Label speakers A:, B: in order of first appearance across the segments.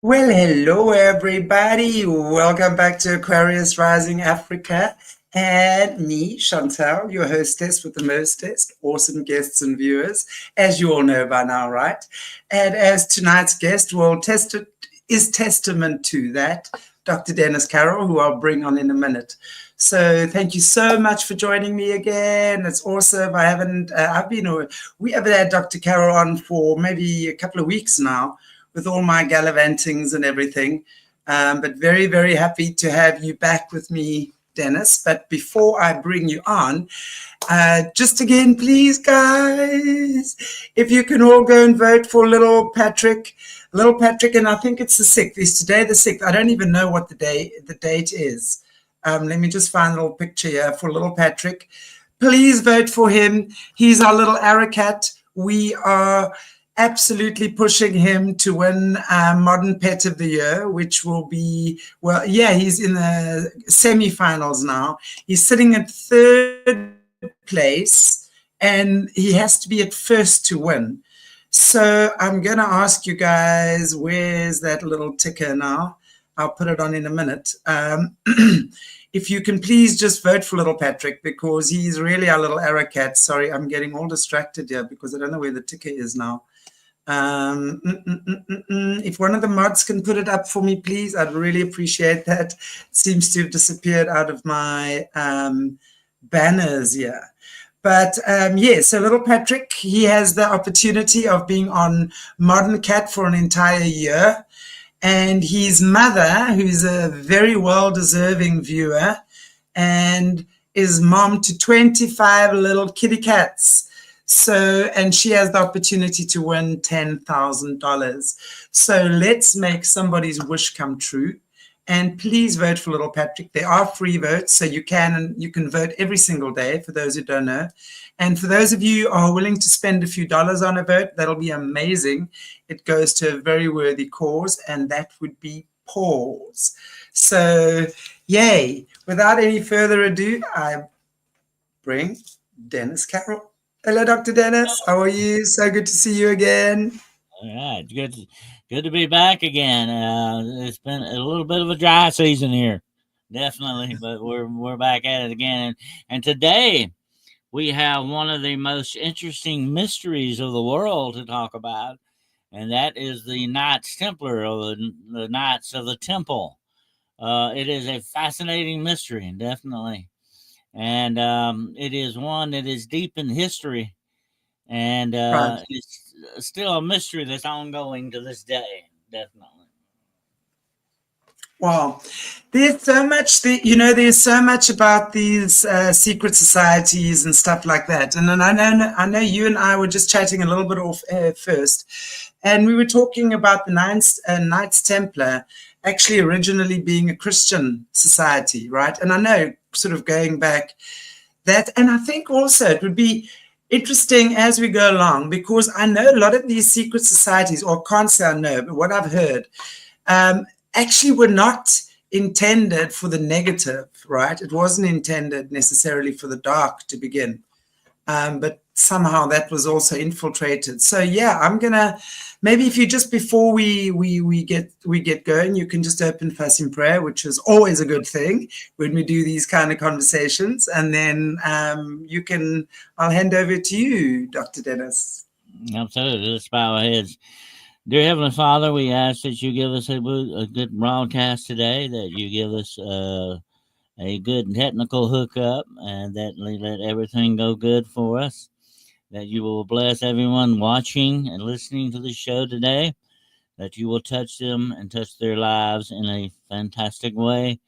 A: Well, hello everybody. Welcome back to Aquarius Rising Africa. And me, Chantal, your hostess with the mostest, awesome guests and viewers, as you all know by now, right? And as tonight's guest is testament to that, Dr. Dennis Carroll, who I'll bring on in a minute. So thank you so much for joining me again. It's awesome. We haven't had Dr. Carroll on for maybe a couple of weeks now with all my gallivantings and everything. But very, very happy to have you back with me, Dennis. But before I bring you on, just again, please, guys, if you can all go and vote for little Patrick. Little Patrick, and I think it's the 6th. Is today the 6th? I don't even know what the date is. Let me just find a little picture here for little Patrick. Please vote for him. He's our little Arakat. We are absolutely pushing him to win Modern Pet of the Year, which will be, well, yeah, he's in the semi-finals now. He's sitting at 3rd place, and he has to be at 1st to win. So I'm going to ask you guys, where's that little ticker now? I'll put it on in a minute. If you can please just vote for little Patrick, because he's really our little Arakat. Sorry, I'm getting all distracted here because I don't know where the ticker is now. If one of the mods can put it up for me, please, I'd really appreciate that. It seems to have disappeared out of my banners here. But yeah, so little Patrick, he has the opportunity of being on Modern Cat for an entire year. And his mother, who's a very well-deserving viewer, and is mom to 25 little kitty cats. So, and she has the opportunity to win $10,000. So let's make somebody's wish come true. And please vote for little Patrick. There are free votes, so you can vote every single day, for those who don't know. And for those of you who are willing to spend a few dollars on a vote, that'll be amazing. It goes to a very worthy cause, and that would be paws. So, yay. Without any further ado, I bring Dennis Carroll. Hello, Dr. Dennis. How are you? So good to see you again.
B: All right, good to be back again. It's been a little bit of a dry season here, definitely, but we're back at it again. And today we have one of the most interesting mysteries of the world to talk about, and that is the Knights Templar, or the Knights of the Temple. It is a fascinating mystery, definitely, and it is one that is deep in history, and
A: Right.
B: it's still a mystery that's ongoing to this day, definitely.
A: Wow, there's so much. There's so much about these secret societies and stuff like that. And then I know you and I were just chatting a little bit off air first, and we were talking about the Knights Templar actually originally being a Christian society, right? And I know, sort of going back that, and I think also it would be interesting as we go along, because I know a lot of these secret societies, or can't say I know, but what I've heard. Actually were not intended for the negative, right? It wasn't intended necessarily for the dark to begin, but somehow that was also infiltrated. So yeah, I'm gonna, maybe if you just, before we get going, you can just open for us in prayer, which is always a good thing when we do these kind of conversations, and then I'll hand over to you, Dr. Dennis.
B: Absolutely. Let's bow our heads. Dear Heavenly Father, we ask that you give us a good broadcast today, that you give us a good technical hookup, and that let everything go good for us, that you will bless everyone watching and listening to the show today, that you will touch them and touch their lives in a fantastic way,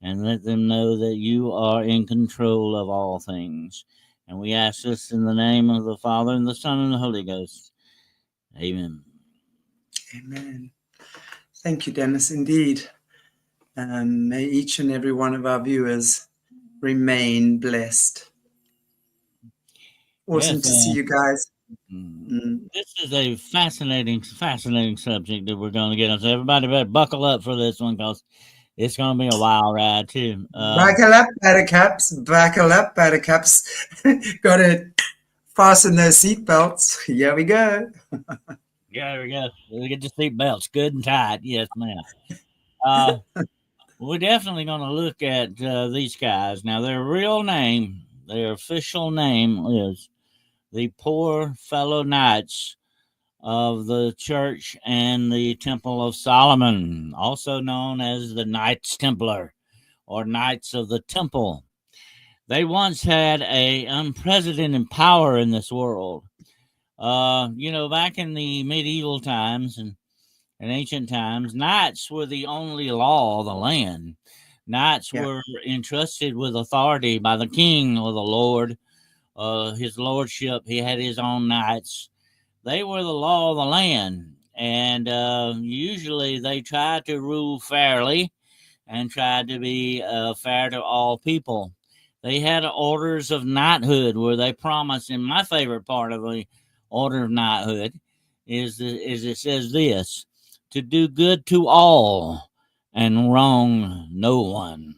B: and let them know that you are in control of all things. And we ask this in the name of the Father, and the Son, and the Holy Ghost. Amen.
A: Amen. Thank you, Dennis. Indeed. May each and every one of our viewers remain blessed. Awesome
B: Yes,
A: to see you guys.
B: this is a fascinating subject that we're going to get into. Everybody better buckle up for this one, because it's going to be a wild ride too.
A: Buckle up, buttercups. Buckle up, buttercups. Got to fasten those seatbelts. Here we go.
B: Yeah, there we go. We get the seat belts good and tight. Yes, ma'am. Uh, we're definitely going to look at these guys. Now, their real name, their official name is the Poor Fellow Knights of the Church and the Temple of Solomon, also known as the Knights Templar or Knights of the Temple. They once had a unprecedented power in this world. Back in the medieval times and in ancient times, knights were the only law of the land. Knights
A: Yeah,
B: were entrusted with authority by the king or the lord, his lordship. He had his own knights. They were the law of the land, and usually they tried to rule fairly and tried to be fair to all people. They had orders of knighthood where they promised, and my favorite part of the order of knighthood is it says this: to do good to all and wrong no one.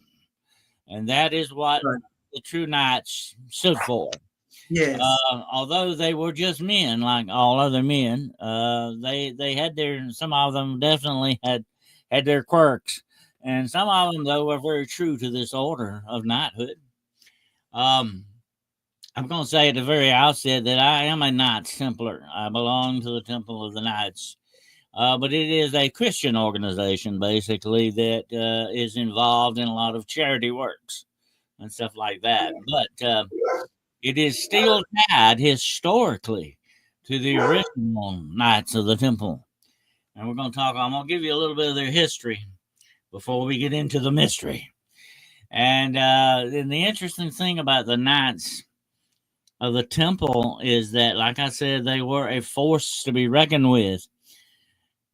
B: And that is what
A: right.
B: the true knights stood for.
A: Yes,
B: Although they were just men, like all other men, they had their, some of them definitely had their quirks, and some of them though were very true to this order of knighthood. Um, I'm going to say at the very outset that I am a Knights Templar. I belong to the Temple of the Knights, but it is a Christian organization basically that is involved in a lot of charity works and stuff like that. But it is still tied historically to the original Knights of the Temple. And we're going to talk, I'm going to give you a little bit of their history before we get into the mystery. And the interesting thing about the Knights of the Temple is that, like I said, they were a force to be reckoned with.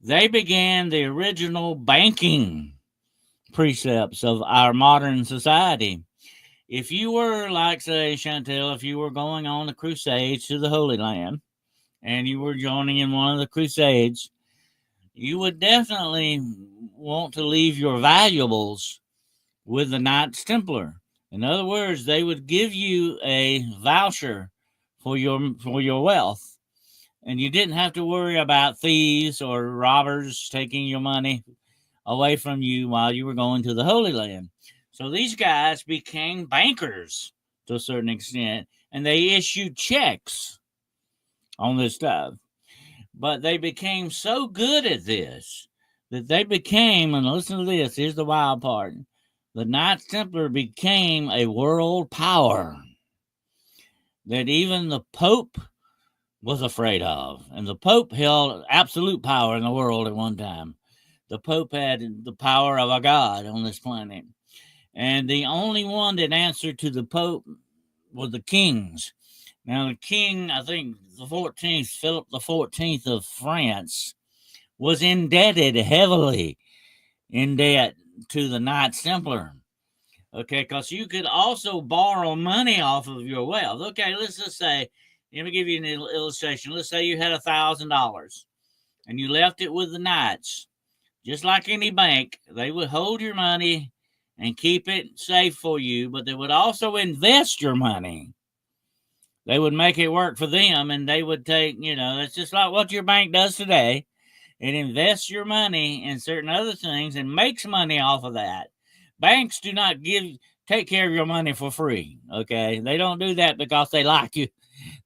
B: They began the original banking precepts of our modern society. If you were, like, say, Chantel, if you were going on the crusades to the Holy Land and you were joining in one of the crusades, you would definitely want to leave your valuables with the Knights Templar. In other words, they would give you a voucher for your wealth, and you didn't have to worry about thieves or robbers taking your money away from you while you were going to the Holy Land. So these guys became bankers to a certain extent, and they issued checks on this stuff. But they became so good at this that they became, and listen to this, here's the wild part: the Knights Templar became a world power that even the Pope was afraid of. And the Pope held absolute power in the world at one time. The Pope had the power of a god on this planet. And the only one that answered to the Pope were the kings. Now, the king, I think the 14th, Philip the 14th of France, was indebted heavily in debt to the Knights Templar. Okay, because you could also borrow money off of your wealth. Okay, let's just say, let me give you an illustration. Let's say you had $1,000 and you left it with the Knights. Just like any bank, they would hold your money and keep it safe for you, but they would also invest your money. They would make it work for them, and they would take, that's just like what your bank does today. It invests your money in certain other things and makes money off of that. Banks do not take care of your money for free. Okay, they don't do that because they like you.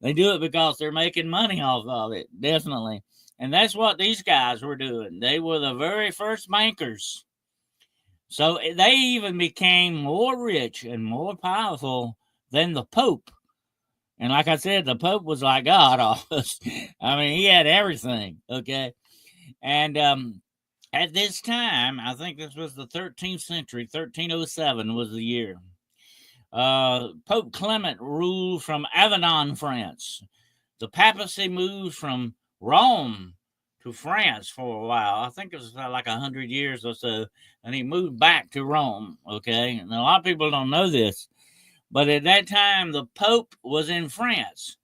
B: They do it because they're making money off of it, definitely. And that's what these guys were doing. They were the very first bankers. So they even became more rich and more powerful than the Pope. And like I said, the Pope was like God almost. I mean, he had everything. Okay. And at this time, I think this was the 13th century, 1307 was the year. Pope Clement ruled from Avignon, France. The papacy moved from Rome to France for a while. I think it was like 100 years or so, and he moved back to Rome. Okay, and a lot of people don't know this, but at that time the Pope was in France,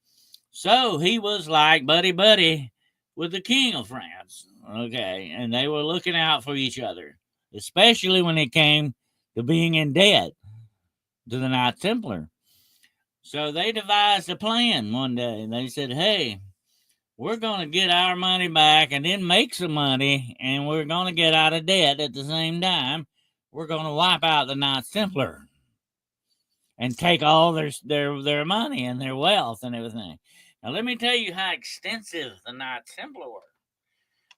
B: so he was like buddy with the King of France. Okay, and they were looking out for each other, especially when it came to being in debt to the Knights Templar. So they devised a plan one day, and they said, "Hey, we're going to get our money back and then make some money, and we're going to get out of debt at the same time. We're going to wipe out the Knights Templar and take all their money and their wealth and everything. Now, let me tell you how extensive the Knights Templar were.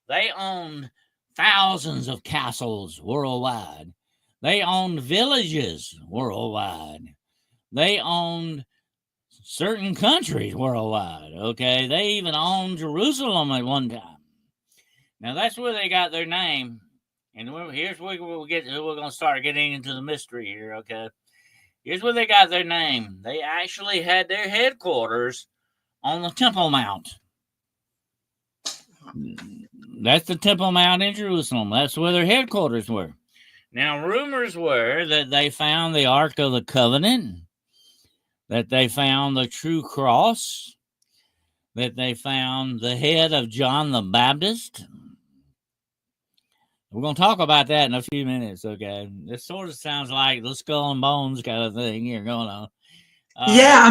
B: They owned thousands of castles worldwide. They owned villages worldwide. They owned certain countries worldwide, okay? They even owned Jerusalem at one time. Now, that's where they got their name. And here's where we're going to start getting into the mystery here, okay? Here's where they got their name. They actually had their headquarters on the Temple Mount. That's the Temple Mount in Jerusalem. That's where their headquarters were. Now, rumors were that they found the Ark of the Covenant, that they found the true cross, that they found the head of John the Baptist. We're going to talk about that in a few minutes, okay? This sort of sounds like the skull and bones kind of thing here going on.
A: Yeah,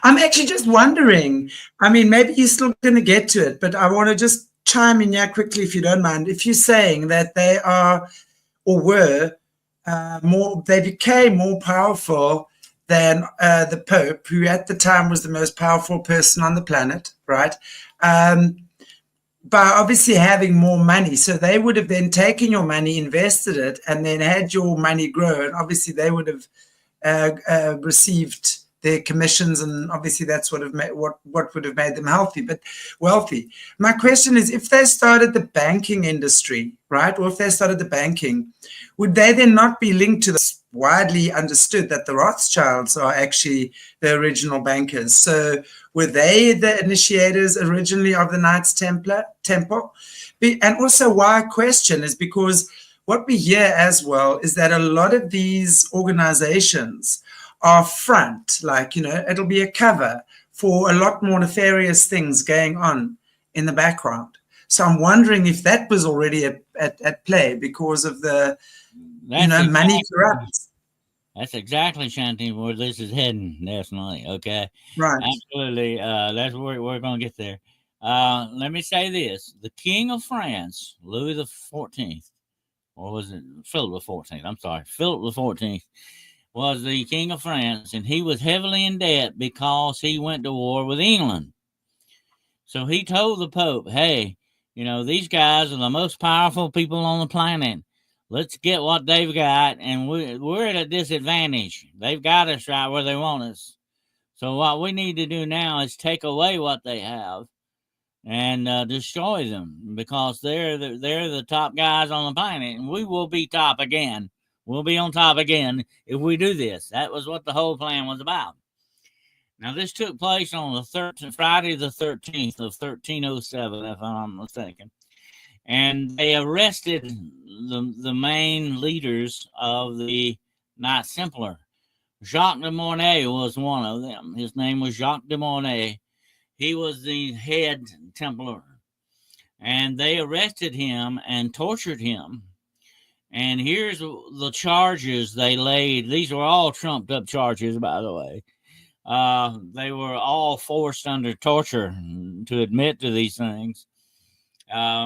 A: I'm actually just wondering. I mean, maybe you're still going to get to it, but I want to just chime in here quickly, if you don't mind. If you're saying that they are or were they became more powerful than the Pope, who at the time was the most powerful person on the planet, right? By obviously having more money. So they would have then taken your money, invested it, and then had your money grow. And obviously they would have received their commissions, and obviously that's what would have made them wealthy. My question is, if they started the banking industry, right, or if they started the banking, would they then not be linked to the widely understood that the Rothschilds are actually the original bankers? So were they the initiators originally of the Knights Temple? And also why I question is because what we hear as well is that a lot of these organizations are front, like, it'll be a cover for a lot more nefarious things going on in the background. So I'm wondering if that was already at play because of the, money corrupts.
B: That's exactly, Shanti, where this is heading, definitely, okay?
A: Right.
B: Absolutely. That's where we're going to get there. Let me say this. The King of France, Louis the 14th, or was it Philip the 14th? I'm sorry. Philip the 14th was the King of France, and he was heavily in debt because he went to war with England. So he told the Pope, hey, these guys are the most powerful people on the planet. Let's get what they've got, and we're at a disadvantage. They've got us right where they want us. So what we need to do now is take away what they have and destroy them, because they're the top guys on the planet, and we will be top again. We'll be on top again if we do this. That was what the whole plan was about. Now, this took place on Friday the 13th of 1307, if I'm not mistaken. And they arrested the main leaders of the Knights Templar. Jacques de Mornay was one of them. His name was Jacques de Mornay. He was the head Templar. And they arrested him and tortured him. And here's the charges they laid. These were all trumped up charges, by the way. They were all forced under torture to admit to these things.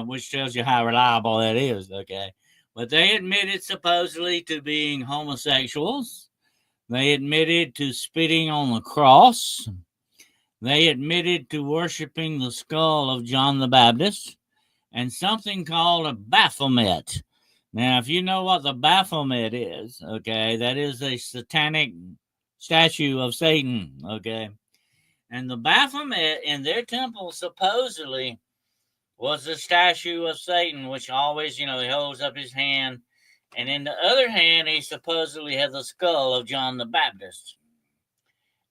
B: Which tells you how reliable that is, okay? But they admitted supposedly to being homosexuals. They admitted to spitting on the cross. They admitted to worshiping the skull of John the Baptist and something called a Baphomet. Now, if you know what the Baphomet is, okay, that is a satanic statue of Satan, okay? And the Baphomet in their temple supposedly was the statue of Satan, which always, he holds up his hand. And in the other hand, he supposedly had the skull of John the Baptist.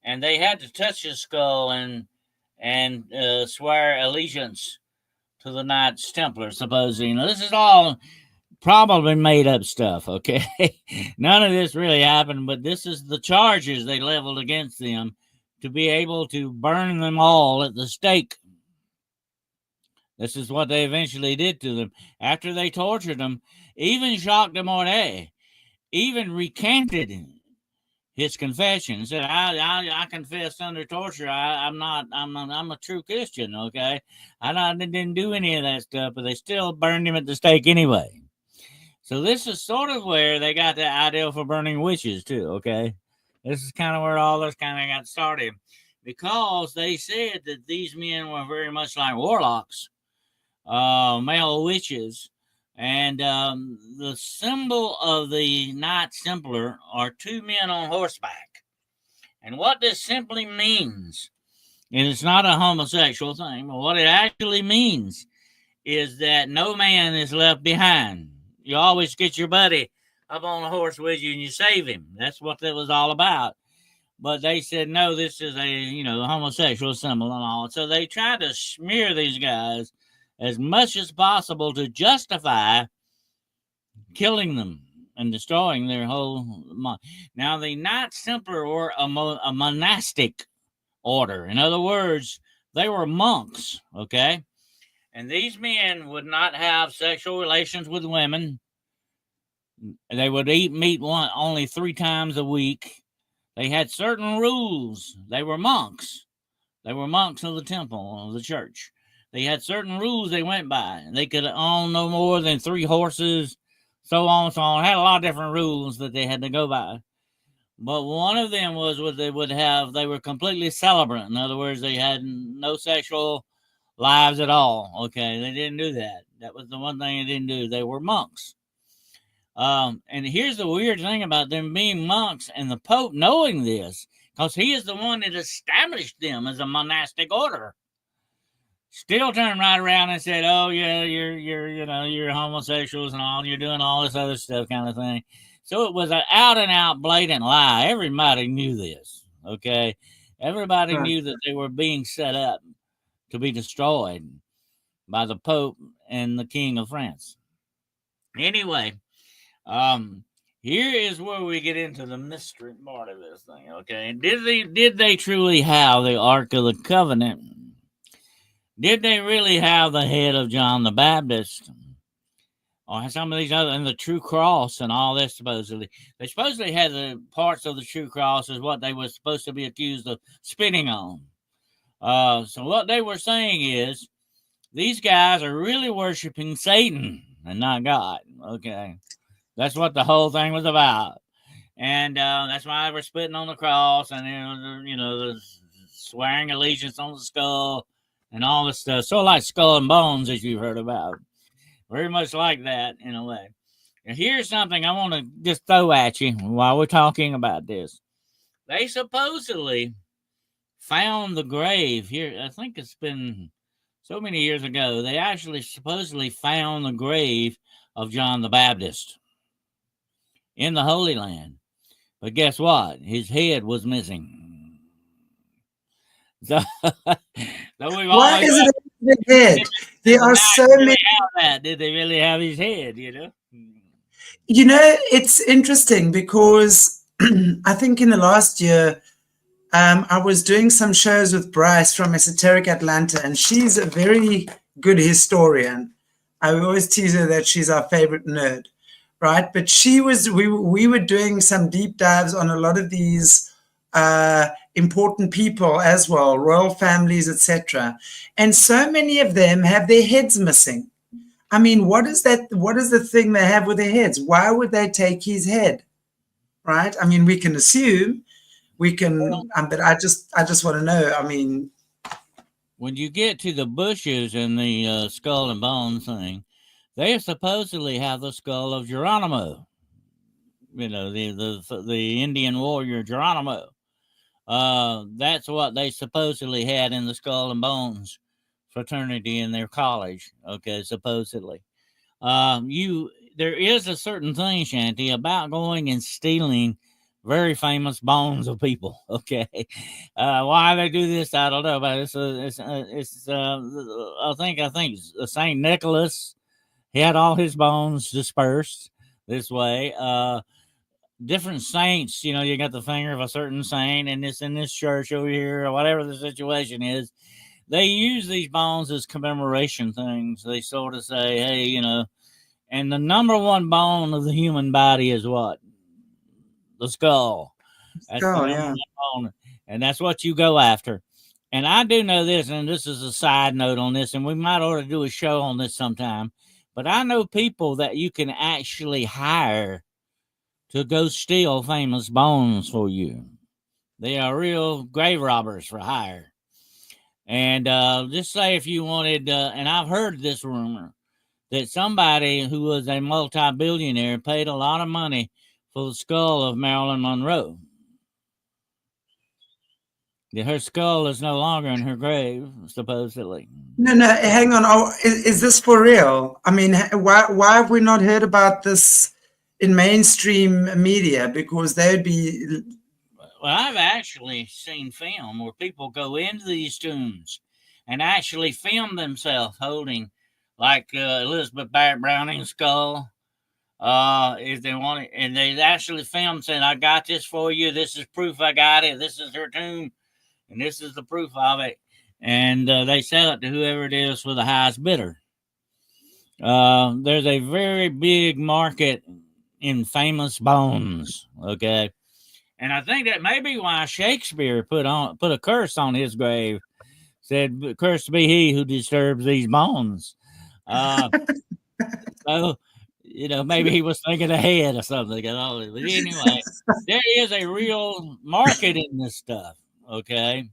B: And they had to touch his skull and swear allegiance to the Knights Templar, supposedly. Now, this is all probably made up stuff, okay? None of this really happened, but this is the charges they leveled against them to be able to burn them all at the stake. This is what they eventually did to them. After they tortured them, even Jacques de Mornay even recanted his confession. He said, I confessed under torture. I'm a true Christian. Okay. Didn't do any of that stuff, but they still burned him at the stake anyway. So this is sort of where they got the idea for burning witches too. Okay. This is kind of where all this kind of got started, because they said that these men were very much like warlocks, male witches. And the symbol of the Knights Templar are two men on horseback. And what this simply means, and it's not a homosexual thing, but what it actually means is that no man is left behind. You always get your buddy up on a horse with you and you save him. That's what that was all about. But they said, no, this is a, homosexual symbol and all. So they tried to smear these guys as much as possible to justify killing them and destroying their whole mind. Now, the Knights Templar were a monastic order. In other words, they were monks, okay? And these men would not have sexual relations with women. They would eat meat only 3 times a week. They had certain rules. They were monks. They were monks of the temple, of the church. They had certain rules they went by. They could own no more than 3 horses, so on and so on. Had a lot of different rules that they had to go by. But one of them was what they were completely celibate. In other words, they had no sexual lives at all. Okay, they didn't do that. That was the one thing they didn't do. They were monks. And here's the weird thing about them being monks and the Pope knowing this, because he is the one that established them as a monastic order. Still turned right around and said, "Oh yeah, you're homosexuals and all. You're doing all this other stuff, kind of thing." So it was an out and out blatant lie. Everybody knew this. Okay, everybody knew that they were being set up to be destroyed by the Pope and the King of France. Anyway, here is where we get into the mystery part of this thing. Okay, did they truly have the Ark of the Covenant? Did they really have the head of John the Baptist? Or some of these other, and the true cross and all this supposedly? They supposedly had the parts of the true cross as what they were supposed to be accused of spitting on. So what they were saying is, these guys are really worshiping Satan and not God. Okay. That's what the whole thing was about. And that's why they were spitting on the cross and, the swearing allegiance on the skull and all this stuff. Sort of like Skull and Bones, as you've heard about. Very much like that, in a way. And here's something I want to just throw at you while we're talking about this. They supposedly found the grave here. I think it's been so many years ago. They actually supposedly found the grave of John the Baptist in the Holy Land. But guess what? His head was missing. So,
A: why is it the head? There are so many.
B: Did they really have his head?
A: It's interesting because I think in the last year, I was doing some shows with Bryce from Esoteric Atlanta, and she's a very good historian. I always tease her that she's our favorite nerd, right? But we were doing some deep dives on a lot of these important people as well, royal families, etc. And so many of them have their heads missing. I mean, what is that? What is the thing they have with their heads? Why would they take his head? Right? I mean, we can assume, but I just want to know. I mean,
B: when you get to the bushes and the skull and bones thing, they supposedly have the skull of Geronimo. The Indian warrior Geronimo. That's what they supposedly had in the Skull and Bones fraternity in their college. Okay, supposedly. There is a certain thing, Shanti, about going and stealing very famous bones of people. Okay, why they do this, I don't know, but I think Saint Nicholas, he had all his bones dispersed this way. Different saints, you got the finger of a certain saint, and it's in this church over here, or whatever the situation is. They use these bones as commemoration things. They sort of say, hey, and the number one bone of the human body is what? The skull. That's the
A: Oh,
B: number
A: yeah.
B: one bone, and that's what you go after. And I do know this, and this is a side note on this, and we might ought to do a show on this sometime. But I know people that you can actually hire to go steal famous bones for you. They are real grave robbers for hire. And just say if you wanted, and I've heard this rumor that somebody who was a multi-billionaire paid a lot of money for the skull of Marilyn Monroe. Her skull is no longer in her grave, supposedly.
A: No, no, hang on. Oh, is this for real? I mean, why have we not heard about this in mainstream media? Because they'd be.
B: Well, I've actually seen film where people go into these tombs and actually film themselves holding, like Elizabeth Barrett Browning's skull. If they want it, and they actually filmed saying, "I got this for you. This is proof I got it. This is her tomb, and this is the proof of it." And they sell it to whoever it is for the highest bidder. There's a very big market in famous bones. Okay, and I think that may be why Shakespeare put a curse on his grave. Said, "Cursed be he who disturbs these bones." So, maybe he was thinking ahead or something. But anyway, there is a real market in this stuff. Okay.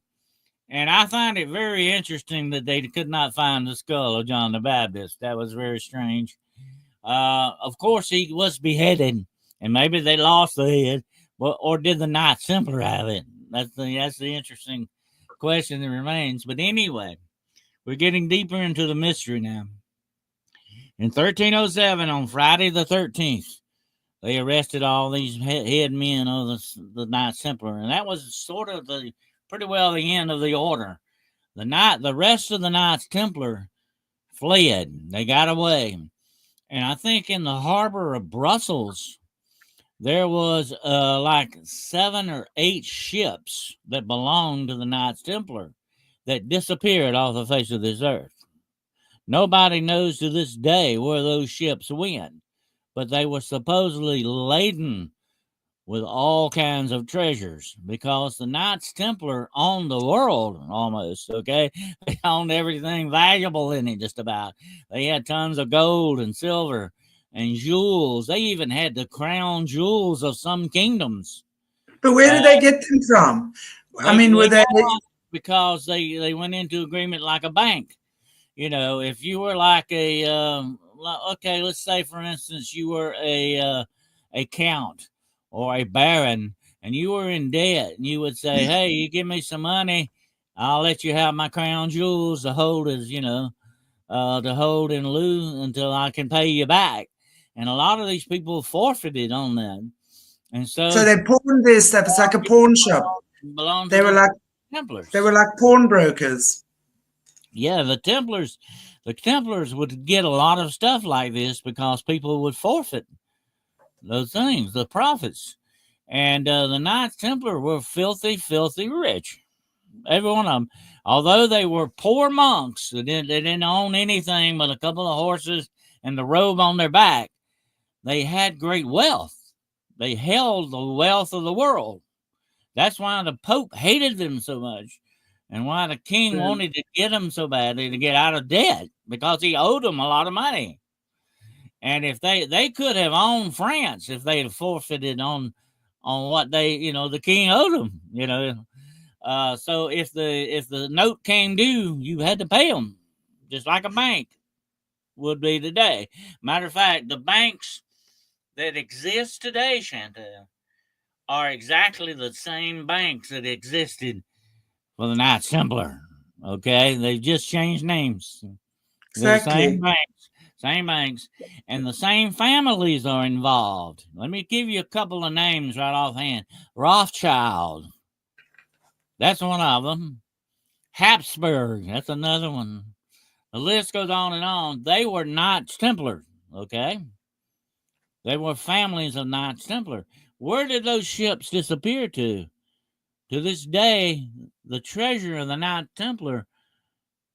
B: And I find it very interesting that they could not find the skull of John the Baptist. That was very strange. Of course, he was beheaded, and maybe they lost the head, or did the Knights Templar have it? That's the interesting question that remains. But anyway, we're getting deeper into the mystery now. In 1307, on Friday the 13th, they arrested all these head men of the Knights Templar, and that was sort of pretty well the end of the order. The rest of the Knights Templar fled. They got away, and I think in the harbor of Brussels there was like 7 or 8 ships that belonged to the Knights Templar that disappeared off the face of this earth. Nobody knows to this day where those ships went, but they were supposedly laden with all kinds of treasures because the Knights Templar owned the world almost, okay? They owned everything valuable in it, just about. They had tons of gold and silver and jewels. They even had the crown jewels of some kingdoms.
A: But where did they get them from? I mean, were they.
B: Because they went into agreement like a bank. If you were like okay, let's say for instance you were a count or a baron, and you were in debt, and you would say, "Hey, you give me some money, I'll let you have my crown jewels to hold to hold in lieu until I can pay you back." And a lot of these people forfeited on that, and
A: So they pawned their stuff. It's like a pawn shop. They were like
B: Templars.
A: They were like pawnbrokers.
B: Yeah, the Templars would get a lot of stuff like this because people would forfeit those things, the profits. And the Knights Templar were filthy, filthy rich. Every one of them. Although they were poor monks, they didn't own anything but a couple of horses and the robe on their back. They had great wealth. They held the wealth of the world. That's why the Pope hated them so much, and why the king wanted to get them so badly to get out of debt, because he owed them a lot of money. And if they could have owned France if they had forfeited on what the king owed them. So if the note came due, you had to pay them, just like a bank would be today. Matter of fact, the banks that exist today, Chantal, are exactly the same banks that existed for the Knights Templar. Okay, they just changed names.
A: Exactly.
B: The same banks, and the same families are involved. Let me give you a couple of names right offhand. Rothschild, that's one of them. Habsburg, that's another one. The list goes on and on. They were Knights Templar. Okay, they were families of Knights Templar. Where did those ships disappear to? To this day, the treasure of the Knight Templar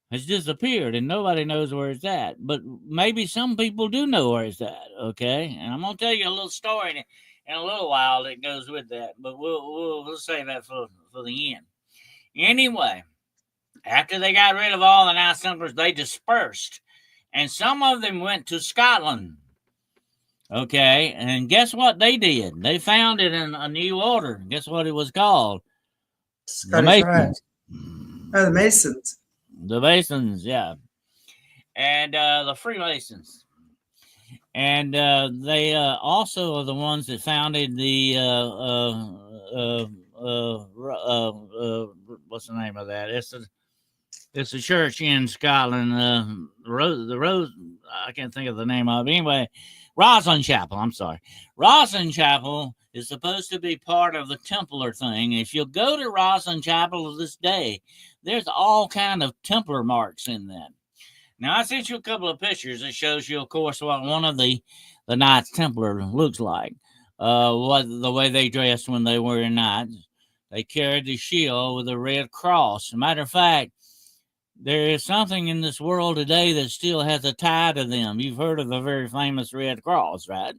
B: has disappeared, and nobody knows where it's at. But maybe some people do know where it's at, okay? And I'm going to tell you a little story, in a little while that goes with that, but we'll save that for the end. Anyway, after they got rid of all the Knights Templars, they dispersed, and some of them went to Scotland. Okay, and guess what they did? They founded a new order. Guess what it was called? The
A: Scottish Rite.
B: Masons.
A: Oh, the Masons.
B: The Masons, yeah, and the Freemasons. And they also are the ones that founded the what's the name of that? It's a church in Scotland. The Rose. I can't think of the name of it. Anyway, Roslin Chapel. I'm sorry. Roslin Chapel is supposed to be part of the Templar thing. If you go to Roslin Chapel to this day, there's all kind of Templar marks in that. Now, I sent you a couple of pictures that shows you, of course, what one of the Knights Templar looks like. What the way they dressed when they were knights. They carried the shield with a red cross. As a matter of fact, there is something in this world today that still has a tie to them. You've heard of the very famous Red Cross, right?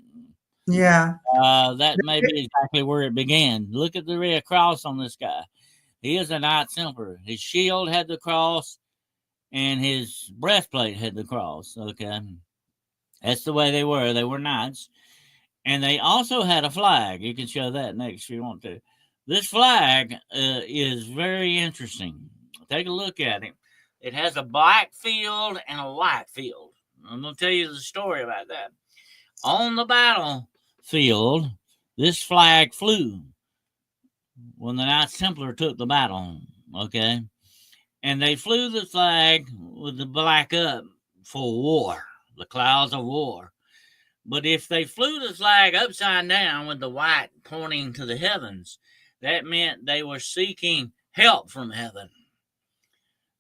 A: Yeah.
B: That may be exactly where it began. Look at the Red Cross on this guy. He is a Knight Templar. His shield had the cross, and his breastplate had the cross. Okay. That's the way they were. They were knights. And they also had a flag. You can show that next if you want to. This flag is very interesting. Take a look at it. It has a black field and a white field. I'm going to tell you the story about that. On the battlefield, this flag flew when the Knights Templar took the battle. Okay. And they flew the flag with the black up for war, the clouds of war. But if they flew the flag upside down with the white pointing to the heavens, that meant they were seeking help from heaven.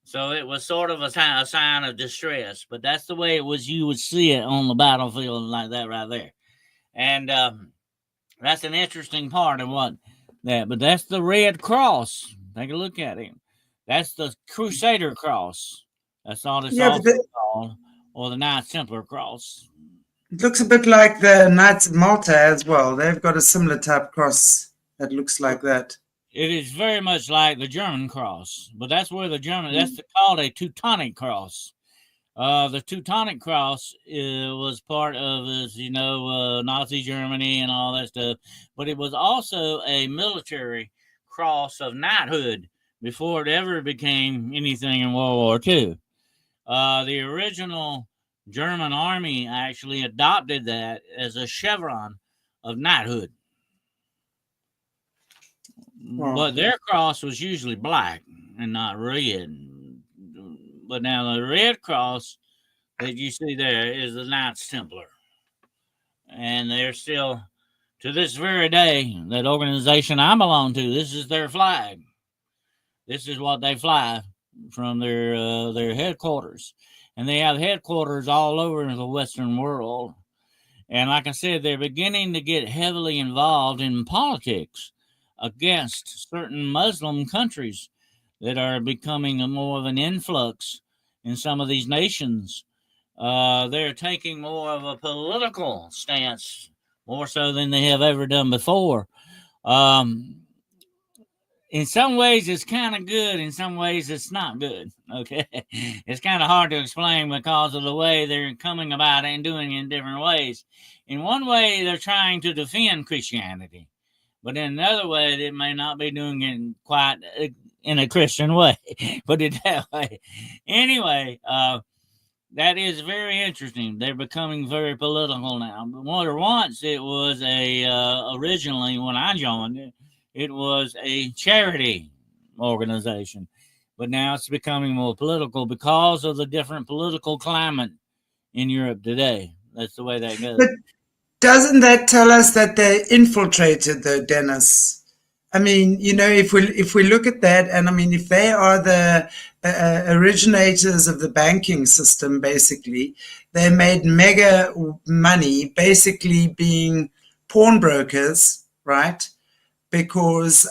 B: So it was sort of a sign of distress. But that's the way it was. You would see it on the battlefield like that right there. And that's an interesting part of what that. But that's the Red Cross. Take a look at it. That's the Crusader Cross. That's all it's called, or the Knights Templar Cross.
A: It looks a bit like the Knights of Malta as well. They've got a similar type cross that looks like that.
B: It is very much like the German cross, but that's where that's called a Teutonic cross. The Teutonic cross was part of, as you know, Nazi Germany and all that stuff, but it was also a military cross of knighthood before it ever became anything in World War II. The original German army actually adopted that as a chevron of knighthood. Wow. But their cross was usually black and not red. But now the red cross that you see there is the Knights Templar. And they're still, to this very day, that organization I belong to, this is their flag. This is what they fly from their headquarters. And they have headquarters all over the Western world. And like I said, they're beginning to get heavily involved in politics against certain Muslim countries that are becoming more of an influx in some of these nations. They're taking more of a political stance, more so than they have ever done before. In some ways, it's kind of good. In some ways, it's not good. Okay. It's kind of hard to explain because of the way they're coming about it and doing it in different ways. In one way, they're trying to defend Christianity. But in another way, they may not be doing it quite in a Christian way. Put it that way. Anyway, that is very interesting. They're becoming very political now. But once it was originally when I joined it, it was a charity organization. But now it's becoming more political because of the different political climate in Europe today. That's the way that goes.
A: But doesn't that tell us that they infiltrated the Dennis? I mean, you know, if we look at that, and I mean, if they are the originators of the banking system, basically, they made mega money, basically being pawnbrokers, right? Because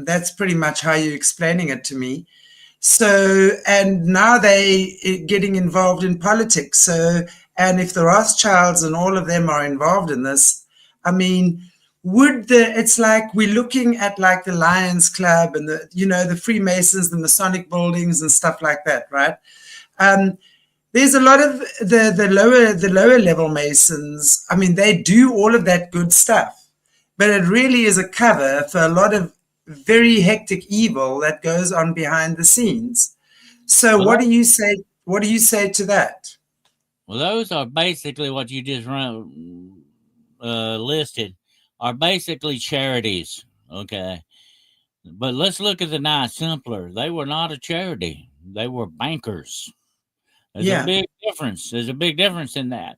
A: that's pretty much how you're explaining it to me. So, and now they getting involved in politics. So, and if the Rothschilds and all of them are involved in this, I mean, it's like we're looking at like the Lions Club and the Freemasons, the Masonic buildings and stuff like that, right? There's a lot of the lower level Masons. I mean, they do all of that good stuff, but it really is a cover for a lot of very hectic evil that goes on behind the scenes. So
B: Well,
A: what do you say? What do you say to that?
B: well, those are basically what you just listed are basically charities. Okay. But let's look at the Knights Templar. They were not a charity. They were bankers. There's a
A: Yeah,
B: big difference. There's a big difference in that.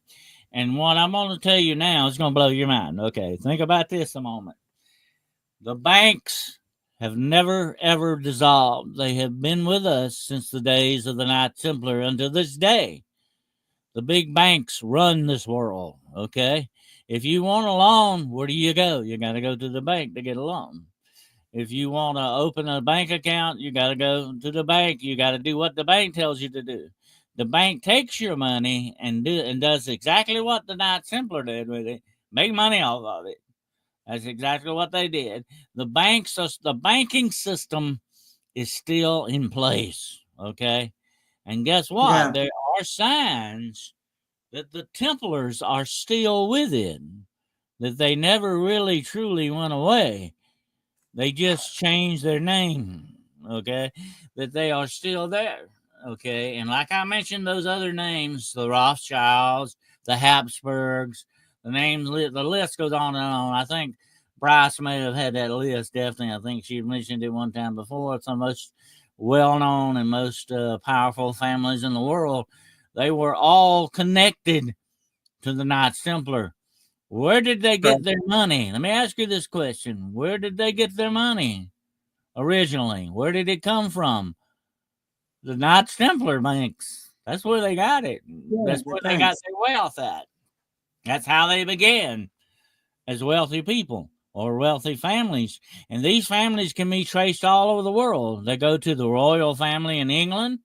B: And what I'm going to tell you now is going to blow your mind. Okay, think about this a moment. The banks have never ever dissolved. They have been with us since the days of the Knights Templar until this day. The big banks run this world. Okay, if you want a loan, where do you go? You got to go to the bank to get a loan. If you want to open a bank account, you got to go to the bank. You got to do what the bank tells you to do. The bank takes your money and does exactly what the Knights Templar did with it, make money off of it. That's exactly what they did. The banking system is still in place. Okay, and guess what?
A: yeah,
B: There are signs that the Templars are still with it. That they never really truly went away. They just changed their name, okay? That they are still there, okay? And like I mentioned, those other names, the Rothschilds, the Habsburgs, the list goes on and on. I think Bryce may have had that list, definitely. I think she mentioned it one time before. It's the most well known and most powerful families in the world. They were all connected to the Knights Templar. Where did they
A: right,
B: get their money? Let me ask you this question. Where did they get their money originally? Where did it come from? The Knights Templar banks. That's where they got it.
A: yeah.
B: That's
A: The
B: where they got
A: banks,
B: their wealth at. That's how they began as wealthy people or wealthy families. And these families can be traced all over the world. They go to the royal family in England.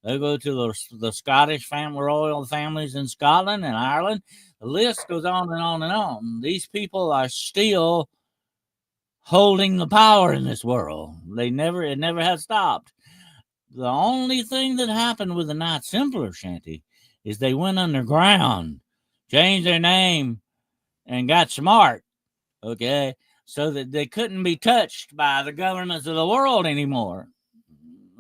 B: They go to the Scottish royal families in Scotland and Ireland. The list goes on and on and on. These people are still holding the power in this world. It never has stopped. The only thing that happened with the Knights Templar, Shanty, is they went underground, changed their name, and got smart. Okay, so that they couldn't be touched by the governments of the world anymore.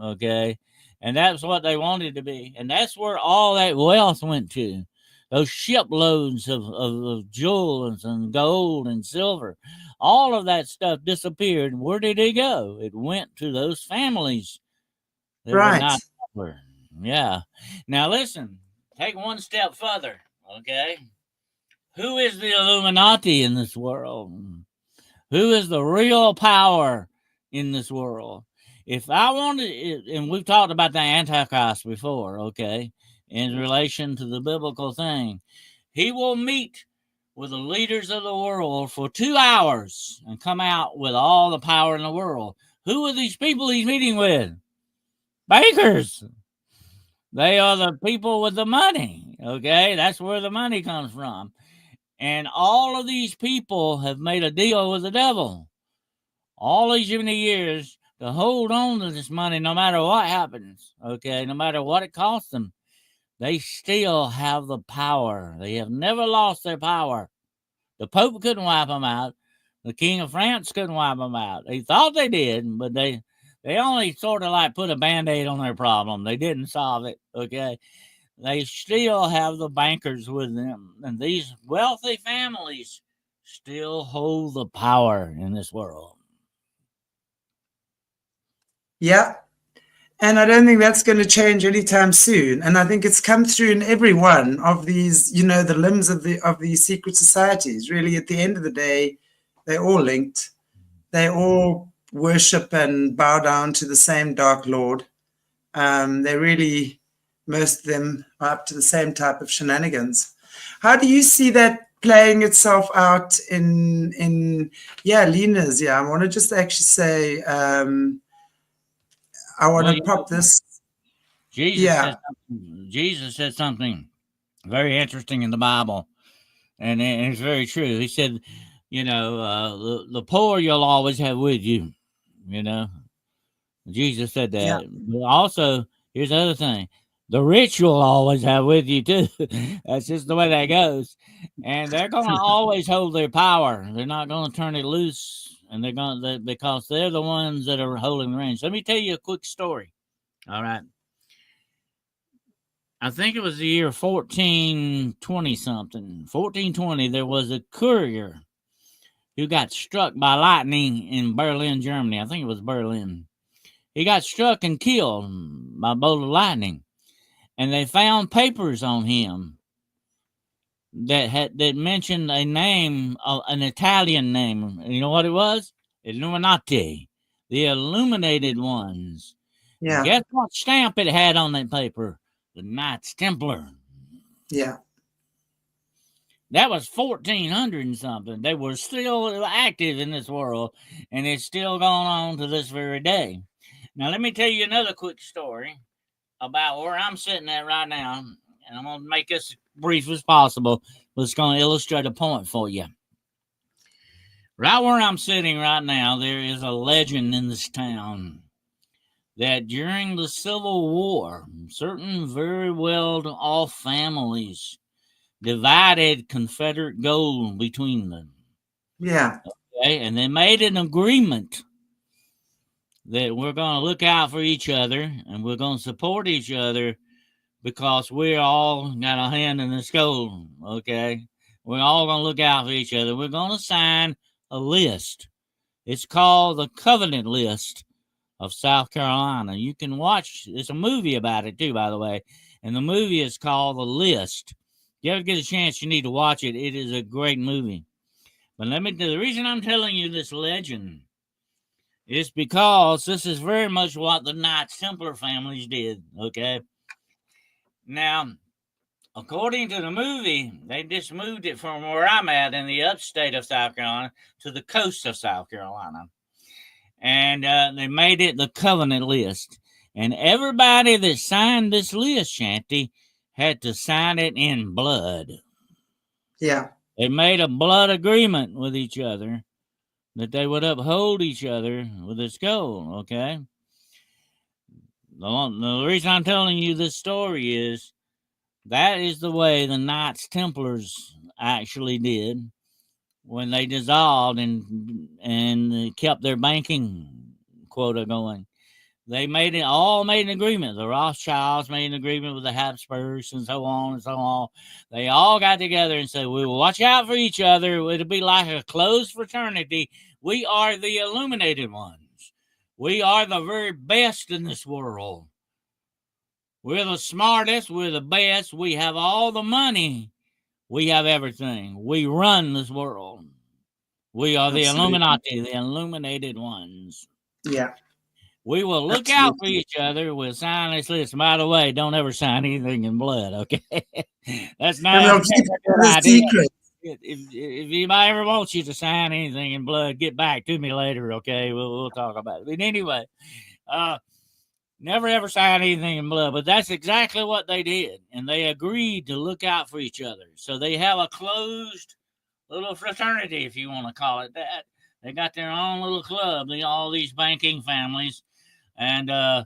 B: Okay, and that's what they wanted to be, and that's where all that wealth went to. Those shiploads of jewels and gold and silver, all of that stuff disappeared. Where did it go? It went to those families that were
A: right,
B: not popular. Yeah. Now listen, take one step further. Okay, who is the Illuminati in this world? Who is the real power in this world? If I wanted, and we've talked about the Antichrist before, okay, in relation to the biblical thing, he will meet with the leaders of the world for 2 hours and come out with all the power in the world. Who are these people he's meeting with? Bankers. They are the people with the money, okay? That's where the money comes from. And all of these people have made a deal with the devil all these many years to hold on to this money no matter what happens, okay, no matter what it costs them. They still have the power. They have never lost their power. The Pope couldn't wipe them out. The King of France couldn't wipe them out. They thought they did, but they only sort of like put a band-aid on their problem. They didn't solve it, okay? They still have the bankers with them. And these wealthy families still hold the power in this world.
A: yeah. And I don't think that's going to change anytime soon. And I think it's come through in every one of these, the limbs of these secret societies. Really, at the end of the day, they're all linked. They all worship and bow down to the same Dark Lord. They really, most of them are up to the same type of shenanigans. How do you see that playing itself out in Lena's? Yeah, I want to just actually say, I want
B: Well,
A: to pop this.
B: Jesus
A: Yeah,
B: said Jesus said something very interesting in the Bible, and it's very true. He said, the poor you'll always have with you. You know, Jesus said
A: Yeah.
B: that. But also, here's the other thing: the rich you'll always have with you too. That's just the way that goes, and they're going to always hold their power. They're not going to turn it loose, and because they're the ones that are holding the reins. Let me tell you a quick story. All right. I think it was the year 1420 something. 1420, there was a courier who got struck by lightning in Berlin, Germany. I think it was Berlin. He got struck and killed by a bolt of lightning. And they found papers on him that mentioned a name, an Italian name. You know what it was? Illuminati, the illuminated ones. And
A: Yeah.
B: guess what stamp it had on that paper? The Knights Templar.
A: Yeah.
B: That was 1400 and something. They were still active in this world, and it's still going on to this very day. Now, let me tell you another quick story about where I'm sitting at right now, and I'm going to make this brief as possible, but it's going to illustrate a point for you. Right where I'm sitting right now, there is a legend in this town that during the Civil War, certain very well off families divided Confederate gold between them.
A: Yeah.
B: Okay, and they made an agreement that we're going to look out for each other and we're going to support each other because we all got a hand in this gold. Okay, we're all going to look out for each other. We're going to sign a list. It's called the Covenant List of South Carolina. You can watch. It's a movie about it too, by the way, and the movie is called The List. If you ever get a chance, you need to watch it. It is a great movie. But the reason I'm telling you this legend is because this is very much what the Knights Templar families did. Okay. Now, according to the movie, they just moved it from where I'm at in the upstate of South Carolina to the coast of South Carolina. And they made it the Covenant List. And everybody that signed this list, Shanty, had to sign it in blood.
A: Yeah.
B: They made a blood agreement with each other that they would uphold each other with this goal, okay? The reason I'm telling you this story is that is the way the Knights Templars actually did when they dissolved and kept their banking quota going. They made an agreement. The Rothschilds made an agreement with the Habsburgs and so on and so on. They all got together and said, we will watch out for each other. It'll be like a closed fraternity. We are the illuminated ones. We are the very best in this world. We're the smartest. We're the best. We have all the money. We have everything. We run this world. We are the
A: Absolutely.
B: Illuminati, the illuminated ones.
A: Yeah.
B: We will look out for each other. We'll sign this list. By the way, don't ever sign anything in blood, okay? That's not
A: And we'll
B: a
A: keep
B: good
A: it a
B: idea.
A: secret.
B: If anybody ever wants you to sign anything in blood, get back to me later, okay? We'll talk about it. But anyway, never ever sign anything in blood. But that's exactly what they did, and they agreed to look out for each other. So they have a closed little fraternity, if you want to call it that. They got their own little club. All these banking families. And the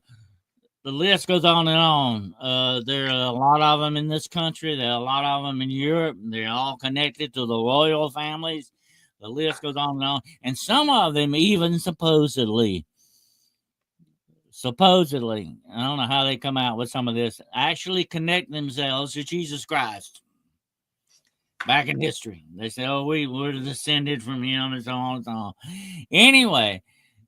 B: list goes on and on. There are a lot of them in this country. There are a lot of them in Europe. They're all connected to the royal families. The list goes on and on. And some of them even supposedly, I don't know how they come out with some of this, actually connect themselves to Jesus Christ. Back in history, they say, oh, we're descended from him and so on and so on. Anyway,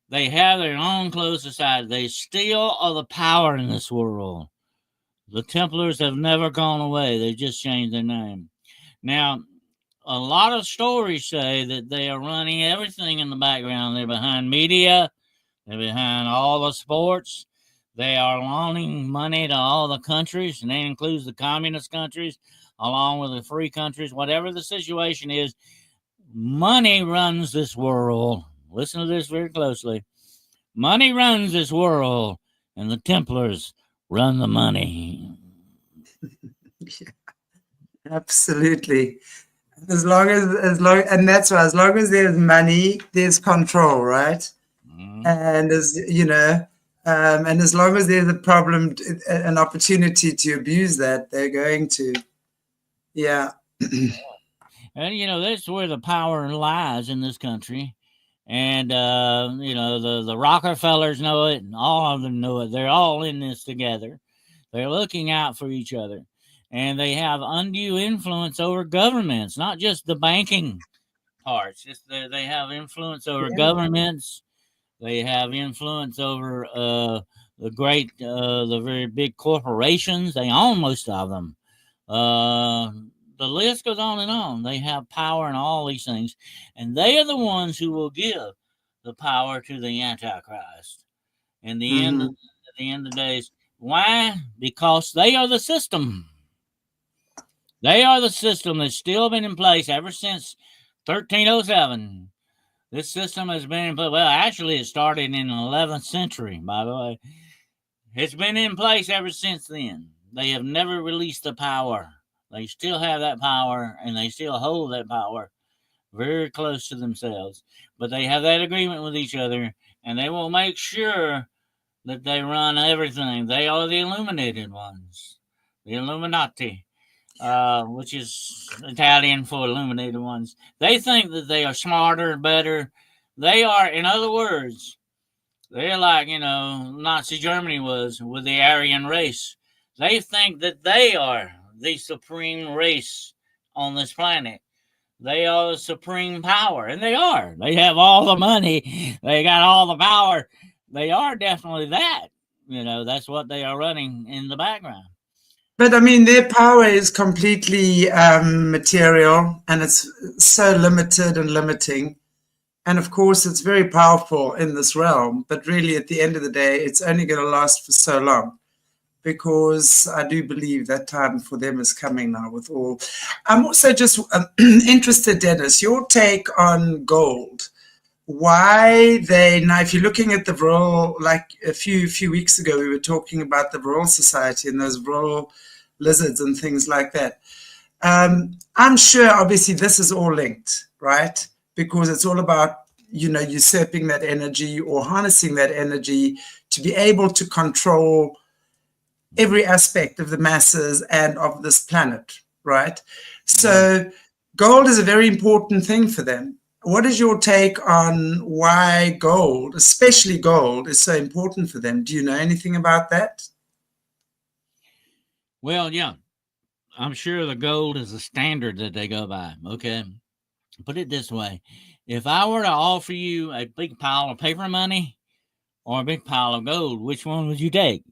B: they have their own closed society. They still are the power in this world. The Templars have never gone away. They just changed their name. Now, a lot of stories say that they are running everything in the background. They're behind media. They're behind all the sports. They are loaning money to all the countries, and that includes the communist countries, along with the free countries. Whatever the situation is, money runs this world. Listen to this very closely. Money runs this world, and the Templars run the money.
A: Yeah, absolutely. And that's why, as long as there's money, there's control, right?
B: Mhm.
A: And and as long as there's a problem, an opportunity to abuse that, they're going to. Yeah.
B: And that's where the power lies in this country. And the Rockefellers know it, and all of them know it. They're all in this together. They're looking out for each other, and they have undue influence over governments, not just the banking parts. Just they have influence over
A: Yeah.
B: governments. They have influence over the very big corporations. They own most of them. Uh, the list goes on and on. They have power in all these things, and they are the ones who will give the power to the Antichrist. In the end,
A: Hmm.
B: at the end of the days, why? Because they are the system. They are the system that's still been in place ever since 1307. This system has been in place. Well, actually, it started in the 11th century, by the way. It's been in place ever since then. They have never released the power. They still have that power, and they still hold that power very close to themselves. But they have that agreement with each other, and they will make sure that they run everything. They are the illuminated ones, the Illuminati, which is Italian for illuminated ones. They think that they are smarter, better. They are, in other words, they're like, Nazi Germany was with the Aryan race. They think that they are the supreme race on this planet. They are the supreme power, and they are. They have all the money. They got all the power. They are definitely that. That's what they are running in the background.
A: But I mean, their power is completely material, and it's so limited and limiting. And of course, it's very powerful in this realm. But really, at the end of the day, it's only going to last for so long, because I do believe that time for them is coming now with all. I'm also just interested, Dennis, your take on gold. Why they now? If you're looking at the Vril, like a few weeks ago, we were talking about the Vril Society and those Vril lizards and things like that. I'm sure, obviously, this is all linked, right? Because it's all about usurping that energy or harnessing that energy to be able to control every aspect of the masses and of this planet, right?
B: Yeah.
A: So gold is a very important thing for them. What is your take on why gold, especially gold, is so important for them? Do you know anything about that?
B: Well, yeah. I'm sure the gold is the standard that they go by. Okay. Put it this way: if I were to offer you a big pile of paper money or a big pile of gold, which one would you take?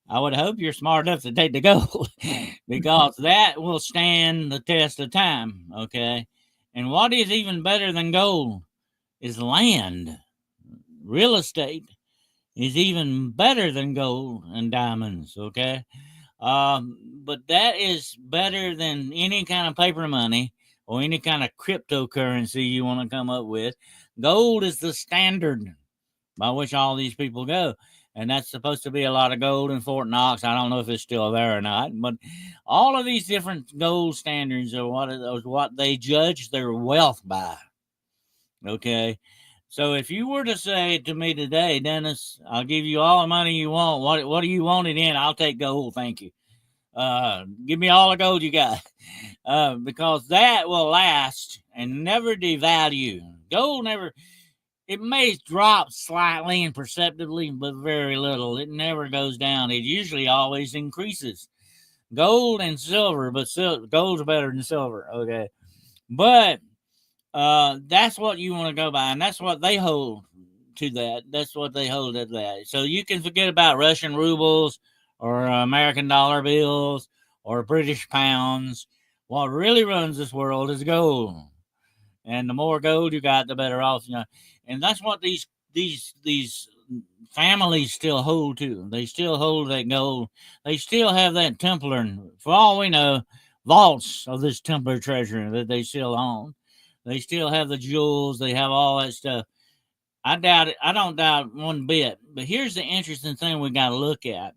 B: I would hope you're smart enough to take the gold because that will stand the test of time. Okay. And what is even better than gold is land. Real estate is even better than gold and diamonds. Okay. But that is better than any kind of paper money or any kind of cryptocurrency you want to come up with. Gold is the standard by which all these people go. And that's supposed to be a lot of gold in Fort Knox. I don't know if it's still there or not, but all of these different gold standards are what they judge their wealth by. Okay. So if you were to say to me today, Dennis, I'll give you all the money you want. What do you want it in? I'll take gold. Thank you. Give me all the gold you got, because that will last and never devalue. Gold never. It may drop slightly and perceptibly, but very little. It never goes down. It usually always increases. Gold and silver, but gold's better than silver. Okay, but that's what you want to go by, and that's what they hold to that. That's what they hold at that. So you can forget about Russian rubles or American dollar bills or British pounds. What really runs this world is gold, and the more gold you got, the better off. And that's what these families still hold to. They still hold that gold. They still have that Templar, and for all we know, vaults of this Templar treasure that they still own. They still have the jewels. They have all that stuff. I doubt it. I don't doubt one bit. But here's the interesting thing we got to look at.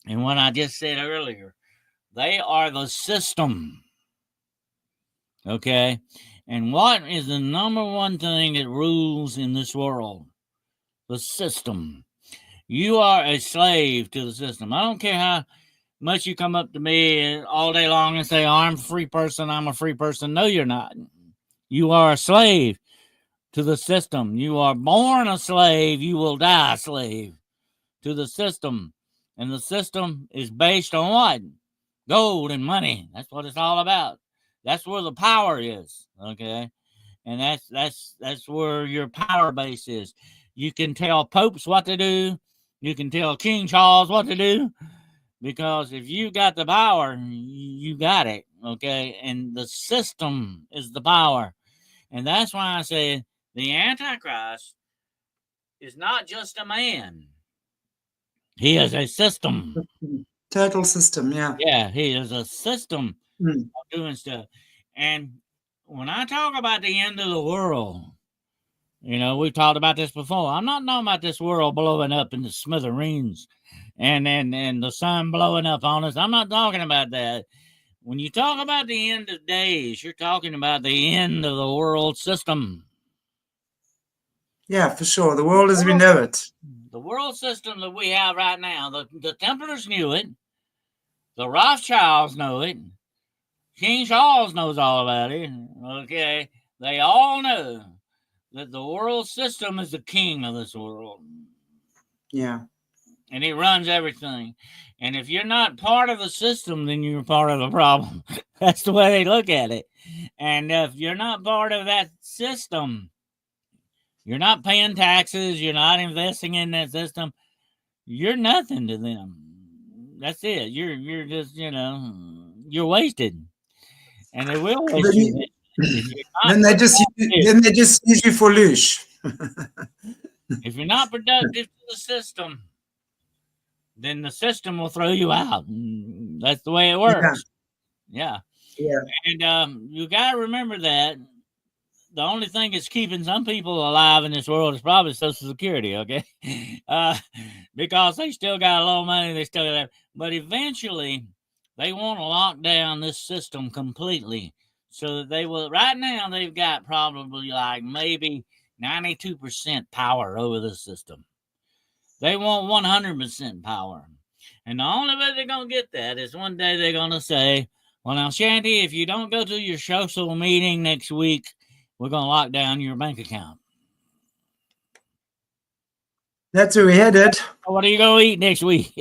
B: And what I just said earlier, they are the system. Okay. And what is the number one thing that rules in this world? The system. You are a slave to the system. I don't care how much you come up to me all day long and say, oh, I'm a free person, I'm a free person. No, you're not. You are a slave to the system. You are born a slave, you will die a slave to the system. And the system is based on what? Gold and money. That's what it's all about. That's where the power is. Okay. And that's where your power base is. You can tell popes what to do. You can tell King Charles what to do, because if you got the power, you got it. Okay. And the system is the power. And that's why I say the Antichrist is not just a man. He is a system.
A: Total system, yeah.
B: Yeah, he is a system
A: Mm.
B: of doing stuff. And when I talk about the end of the world, you know, we've talked about this before. I'm not talking about this world blowing up into smithereens and the sun blowing up on us. I'm not talking about that. When you talk about the end of days, you're talking about the end of the world system.
A: Yeah, for sure. The world as we know it.
B: The world system that we have right now, the Templars knew it. The Rothschilds know it. King Charles knows all about it. Okay. They all know that the world system is the king of this world.
A: Yeah.
B: And he runs everything. And if you're not part of the system, then you're part of the problem. That's the way they look at it. And if you're not part of that system, you're not paying taxes, you're not investing in that system, you're nothing to them. That's it. You're just, you know, you're wasted. And they will waste you.
A: Then they just use you for loosh.
B: If you're not productive to the system, then the system will throw you out. That's the way it works. Yeah. And you got to remember that the only thing that's keeping some people alive in this world is probably Social Security, okay? Because they still got a lot of money, they still got that. But eventually, they want to lock down this system completely. So that they will, right now, they've got probably like maybe 92% power over the system. They want 100% power. And the only way they're going to get that is one day they're going to say, well, now, Shanty, if you don't go to your social meeting next week, we're going to lock down your bank account.
A: That's where we headed.
B: What are you going to eat next week?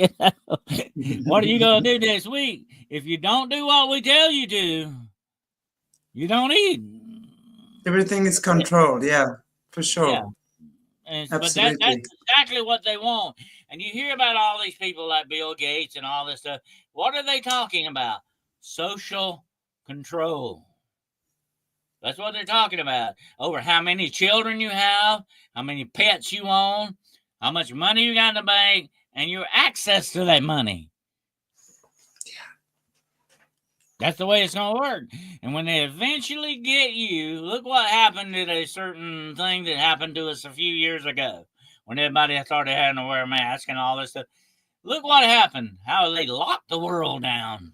B: What are you going to do next week? If you don't do what we tell you to, you don't eat.
A: Everything is controlled. Yeah, for sure.
B: Yeah. But that's exactly what they want. And you hear about all these people like Bill Gates and all this stuff. What are they talking about? Social control. That's what they're talking about. Over how many children you have, how many pets you own, how much money you got in the bank, and your access to that money. That's the way it's going to work. And when they eventually get you, look what happened to a certain thing that happened to us a few years ago when everybody started having to wear a mask and all this stuff. Look what happened, how they locked the world down.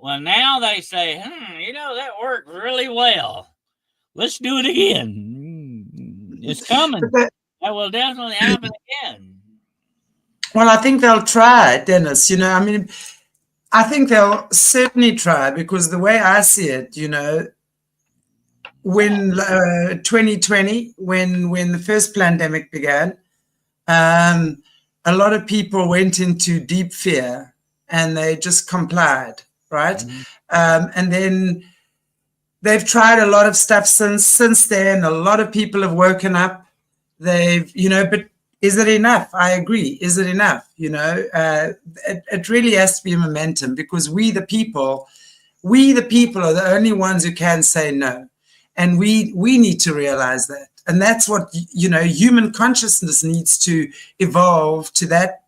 B: Well, now they say, you know, that worked really well. Let's do it again. It's coming. That will definitely happen again.
A: Well, I think they'll try, Dennis. You know, I mean, I think they'll certainly try, because the way I see it, you know, when 2020, when the first pandemic began, a lot of people went into deep fear and they just complied, right? Mm-hmm. And then they've tried a lot of stuff since then. A lot of people have woken up. They've, you know, but is it enough? I agree. Is it enough? You know, it really has to be a momentum, because we the people are the only ones who can say no. And we need to realize that. And that's what, you know, human consciousness needs to evolve to that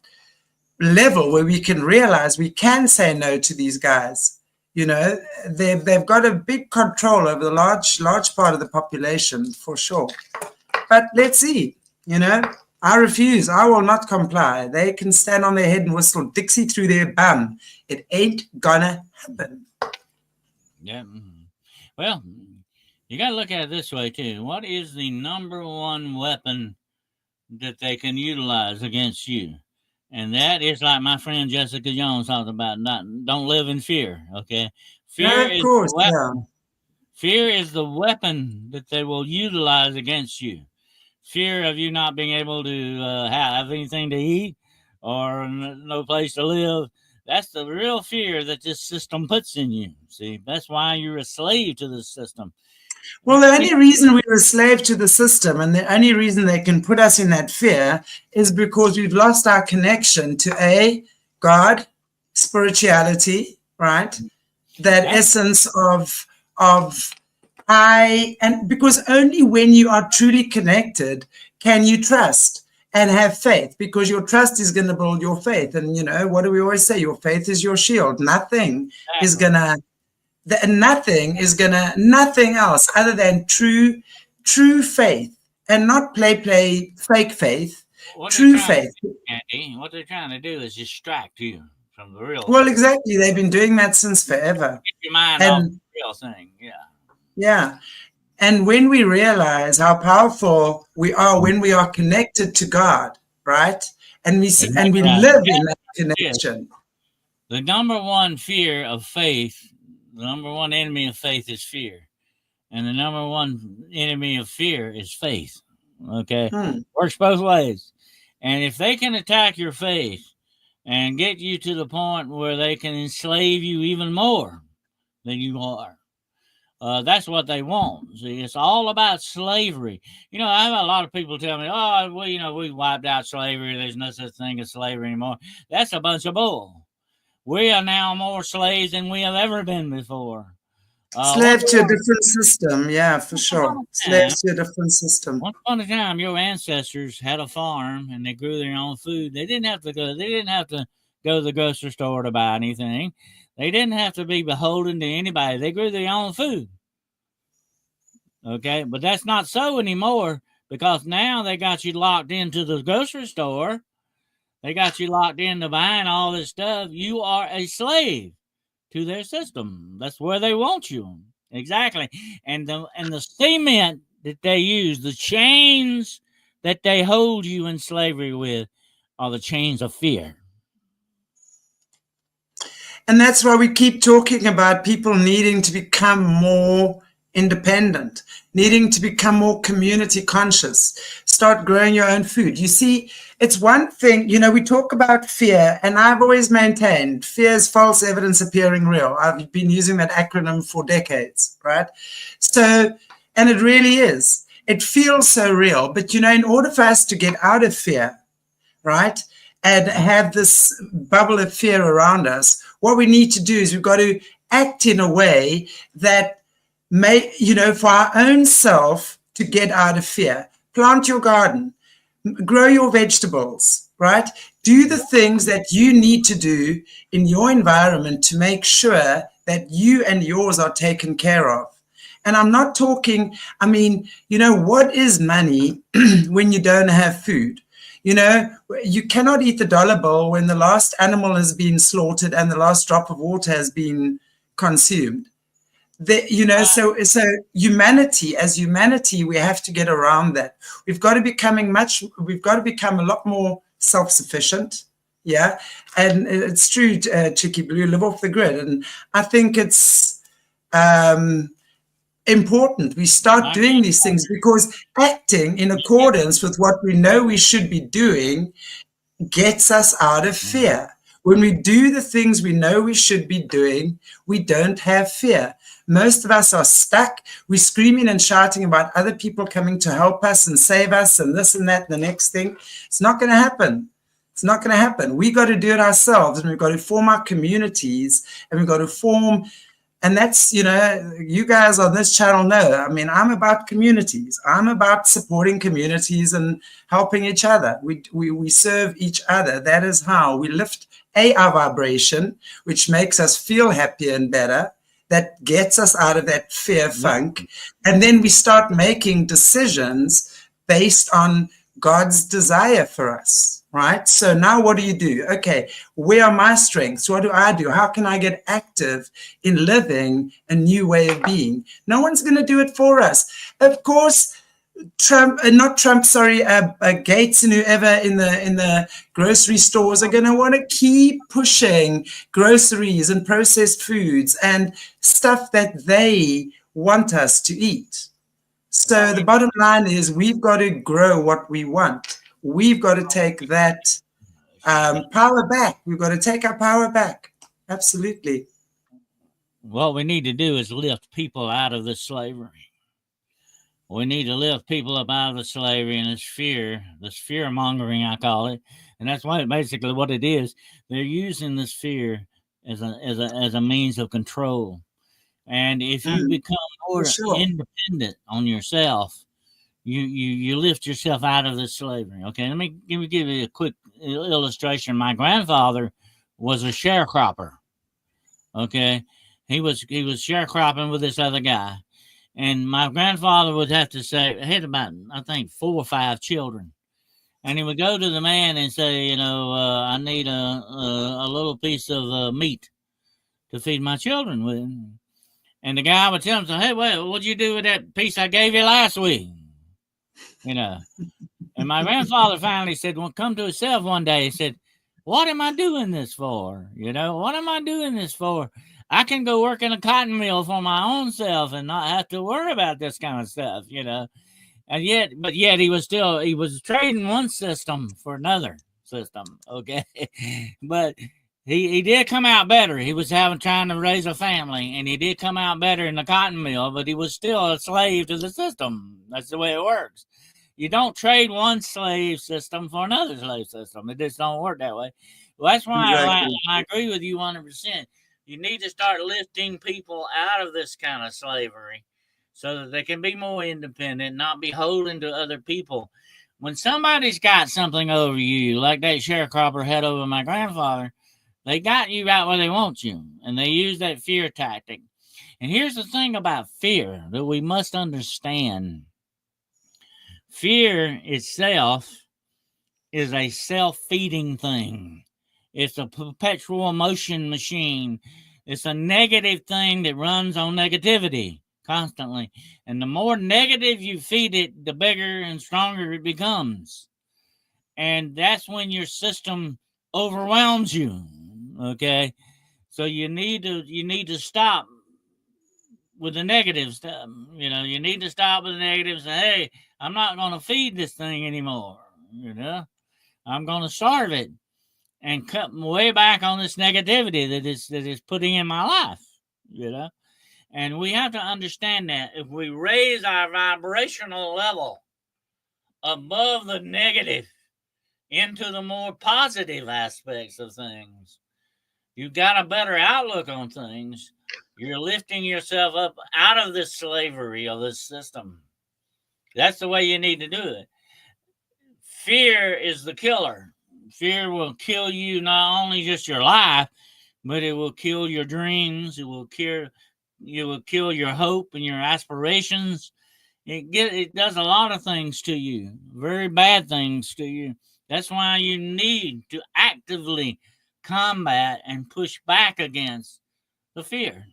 A: level where we can realize we can say no to these guys. You know, they've got a big control over the large part of the population, for sure. But let's see, you know. I refuse. I will not comply. They can stand on their head and whistle Dixie through their bum. It ain't gonna happen.
B: Yeah. Well, you got to look at it this way too. What is the number one weapon that they can utilize against you? And that is like my friend Jessica Jones talked about. Don't live in fear. Okay,
A: Yeah,
B: fear
A: of
B: is the
A: course, yeah.
B: weapon. Fear is the weapon that they will utilize against you. Fear of you not being able to have anything to eat or no place to live. That's the real fear that this system puts in you. See, that's why you're a slave to this system.
A: Well, the only reason we're a slave to the system and the only reason they can put us in that fear is because we've lost our connection to God, spirituality, right? That essence of and because only when you are truly connected can you trust and have faith, because your trust is going to build your faith. And what do we always say? Your faith is your shield. Nothing is going to nothing else other than true faith, and not play fake faith. True faith.
B: Andy, what they're trying to do is distract you from the real
A: Well,
B: thing.
A: exactly. They've been doing that since forever.
B: Get your mind off
A: And
B: the real thing.
A: yeah. And when we realize how powerful we are when we are connected to God, right? And we live in that connection.
B: The number one fear of faith, the number one enemy of faith is fear. And the number one enemy of fear is faith. Okay? Works both ways. And if they can attack your faith and get you to the point where they can enslave you even more than you are, that's what they want. See, it's all about slavery. I have a lot of people tell me, "Oh, we wiped out slavery. There's no such thing as slavery anymore." That's a bunch of bull. We are now more slaves than we have ever been before.
A: Slave to a different system, yeah, for sure. Slaves to a different system.
B: Once upon a time, your ancestors had a farm and they grew their own food. They didn't have to go. They didn't have to go to the grocery store to buy anything. They didn't have to be beholden to anybody. They grew their own food. Okay, but that's not so anymore, because now they got you locked into the grocery store. They got you locked into buying all this stuff. You are a slave to their system. That's where they want you. Exactly. And the cement that they use, the chains that they hold you in slavery with, are the chains of fear.
A: And that's why we keep talking about people needing to become more independent, needing to become more community conscious, start growing your own food. You see, it's one thing, we talk about fear, and I've always maintained fear is false evidence appearing real. I've been using that acronym for decades, right? So, and it really is. It feels so real, but in order for us to get out of fear, right, and have this bubble of fear around us, what we need to do is we've got to act in a way that for our own self, to get out of fear. Plant your garden, grow your vegetables, right? Do the things that you need to do in your environment to make sure that you and yours are taken care of. And I'm not talking, what is money when you don't have food? You cannot eat the dollar bill when the last animal has been slaughtered and the last drop of water has been consumed. So humanity, as humanity, we have to get around that. We've got to become a lot more self-sufficient. Yeah. And it's true, Chicky Blue, live off the grid. And I think it's important we start doing these things, because acting in accordance with what we know we should be doing gets us out of fear. When we do the things we know we should be doing, we don't have fear. Most of us are stuck. We're screaming and shouting about other people coming to help us and save us and this and that and the next thing. It's not going to happen. It's not going to happen. We got to do it ourselves, and we've got to form our communities, and we've got to form. And that's, you guys on this channel know, I'm about communities. I'm about supporting communities and helping each other. We serve each other. That is how we lift our vibration, which makes us feel happier and better. That gets us out of that fear funk. And then we start making decisions based on God's desire for us. right? So now what do? Okay, where are my strengths? What do I do? How can I get active in living a new way of being? No one's going to do it for us. Of course, Gates and whoever in the grocery stores are going to want to keep pushing groceries and processed foods and stuff that they want us to eat. So the bottom line is we've got to grow what we want. We've got to take that power back. We've got to take our power back. Absolutely.
B: What we need to do is lift people out of this slavery. We need to lift people up out of the slavery and this fear mongering, I call it. And that's why basically what it is. They're using this fear as a means of control. And if you become more independent on yourself, you lift yourself out of this slavery. Okay, let me give you a quick illustration. My grandfather was a sharecropper. Okay, he was sharecropping with this other guy. And my grandfather would have to say, he had about, I think, 4 or 5 children. And he would go to the man and say, I need a little piece of meat to feed my children with. And the guy would tell him, hey, what'd you do with that piece I gave you last week? And my grandfather finally said, well, come to himself one day. He said, what am I doing this for? What am I doing this for? I can go work in a cotton mill for my own self and not have to worry about this kind of stuff, And yet he was trading one system for another system, okay? But he did come out better. He was trying to raise a family, and he did come out better in the cotton mill, but he was still a slave to the system. That's the way it works. You don't trade one slave system for another slave system. It just don't work that way. Well, that's why I agree with you 100%. You need to start lifting people out of this kind of slavery so that they can be more independent, not be beholden to other people. When somebody's got something over you, like that sharecropper had over my grandfather, they got you right where they want you, and they use that fear tactic. And here's the thing about fear that we must understand. Fear itself is a self-feeding thing. It's a perpetual emotion machine. It's a negative thing that runs on negativity constantly. And the more negative you feed it, the bigger and stronger it becomes. And that's when your system overwhelms you. Okay? So you need to stop with the negative stuff. You need to stop with the negatives and say, hey, I'm not going to feed this thing anymore. I'm going to starve it and cut way back on this negativity that is putting in my life, And we have to understand that if we raise our vibrational level above the negative into the more positive aspects of things, you've got a better outlook on things. You're lifting yourself up out of this slavery of this system. That's the way you need to do it. Fear is the killer. Fear will kill you, not only just your life, but it will kill your dreams. It will kill your hope and your aspirations. It does a lot of things to you, very bad things to you. That's why you need to actively combat and push back against the fear.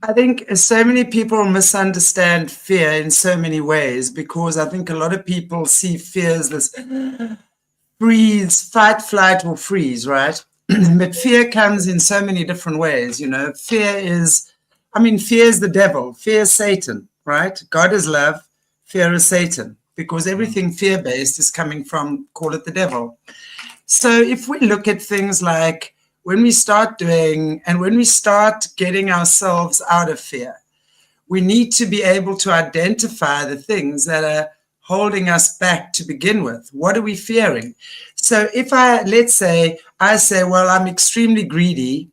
A: I think so many people misunderstand fear in so many ways, because I think a lot of people see fear as this freeze, fight, flight, or freeze, right? But fear comes in so many different ways. Fear is the devil. Fear is Satan, right? God is love. Fear is Satan, because everything fear-based is coming from, call it the devil. So if we look at things like when we start getting ourselves out of fear, we need to be able to identify the things that are holding us back to begin with. What are we fearing? So if let's say I say, well, I'm extremely greedy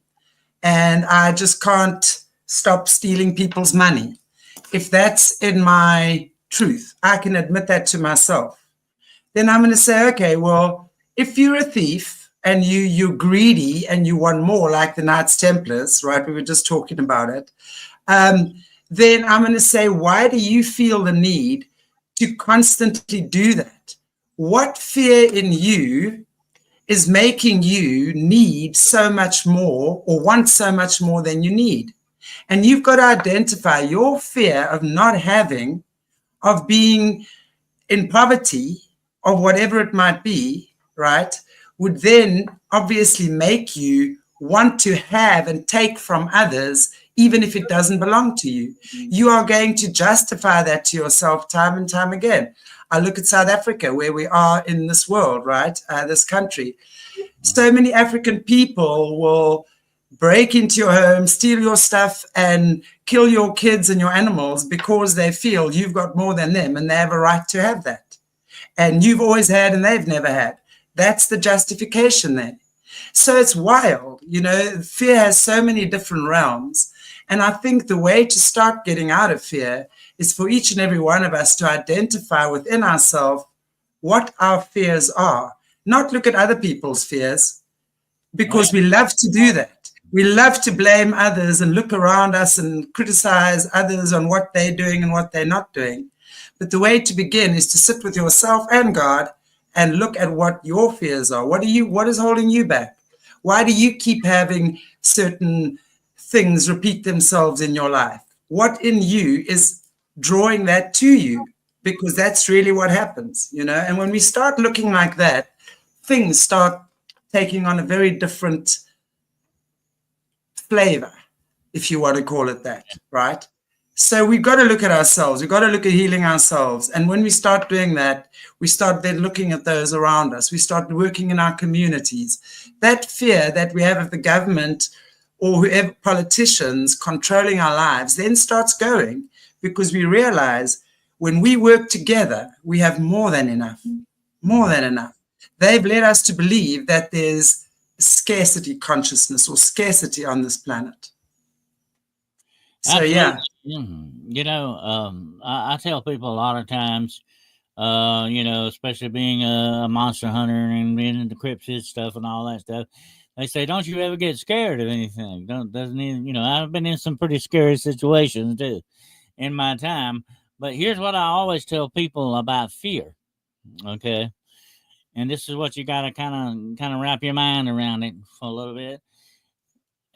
A: and I just can't stop stealing people's money. If that's in my truth, I can admit that to myself. Then I'm going to say, okay, well, if you're a thief and you're greedy and you want more, like the Knights Templars, right? We were just talking about it. Then I'm going to say, why do you feel the need to constantly do that? what fear in you is making you need so much more or want so much more than you need. And you've got to identify your fear of not having, of being in poverty, or whatever it might be, right, would then obviously make you want to have and take from others, even if it doesn't belong to you. You are going to justify that to yourself time and time again. I look at South Africa, where we are in this world, right, this country. So many African people will break into your home, steal your stuff, and kill your kids and your animals because they feel you've got more than them and they have a right to have that. And you've always had and they've never had. That's the justification then. So it's wild. Fear has so many different realms. And I think the way to start getting out of fear is for each and every one of us to identify within ourselves what our fears are, not look at other people's fears, because we love to do that. We love to blame others and look around us and criticize others on what they're doing and what they're not doing. But the way to begin is to sit with yourself and God and look at what your fears are. What is holding you back? Why do you keep having certain things repeat themselves in your life? What in you is drawing that to you? Because that's really what happens, And when we start looking like that, things start taking on a very different flavor, if you want to call it that, right? So we've got to look at ourselves. We've got to look at healing ourselves. And when we start doing that, we start then looking at those around us. We start working in our communities. That fear that we have of the government or whoever, politicians controlling our lives, then starts going, because we realize when we work together, we have more than enough, more than enough. They've led us to believe that there's scarcity consciousness or scarcity on this planet. So,
B: Absolutely.
A: yeah.
B: I tell people a lot of times, especially being a monster hunter and being into cryptid stuff and all that stuff, they say, "Don't you ever get scared of anything?" Doesn't even, I've been in some pretty scary situations too in my time. But here's what I always tell people about fear. Okay, and this is what you got to kind of wrap your mind around it for a little bit.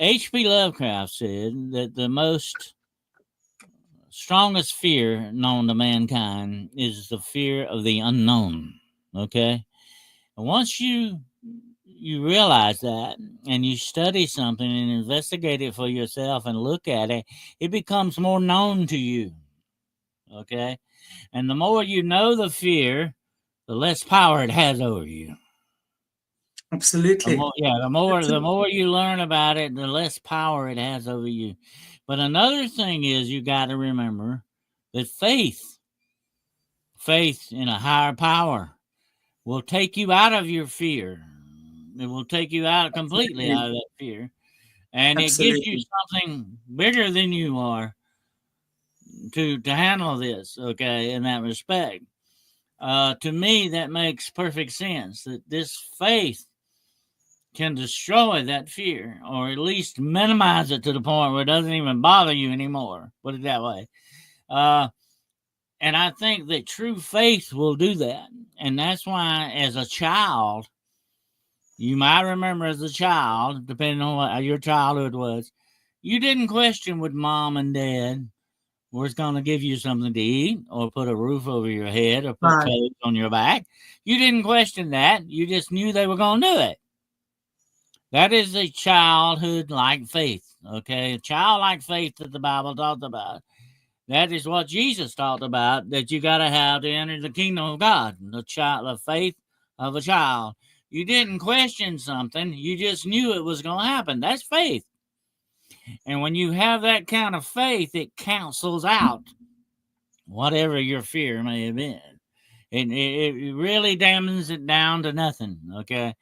B: H.P. Lovecraft said that the most strongest fear known to mankind is the fear of the unknown. Okay, and once you realize that and you study something and investigate it for yourself and look at it, it becomes more known to you. Okay, and the more you know the fear, the less power it has over you.
A: Absolutely.
B: The more you learn about it, the less power it has over you. But another thing is, you got to remember that faith in a higher power will take you out of your fear. It will take you out completely out of that fear, and it gives you something bigger than you are to handle this. Okay, in that respect, to me, that makes perfect sense. That this faith can destroy that fear, or at least minimize it to the point where it doesn't even bother you anymore. Put it that way. And I think that true faith will do that. And that's why, as a child, you might remember as a child, depending on what your childhood was, you didn't question what mom and dad was going to give you something to eat, or put a roof over your head, or put clothes on your back. You didn't question that. You just knew they were going to do it. That is a childhood-like faith, okay? A childlike faith that the Bible talked about. That is what Jesus talked about, that you got to have to enter the kingdom of God, the faith of a child. You didn't question something. You just knew it was going to happen. That's faith. And when you have that kind of faith, it cancels out whatever your fear may have been. It really dampens it down to nothing, okay?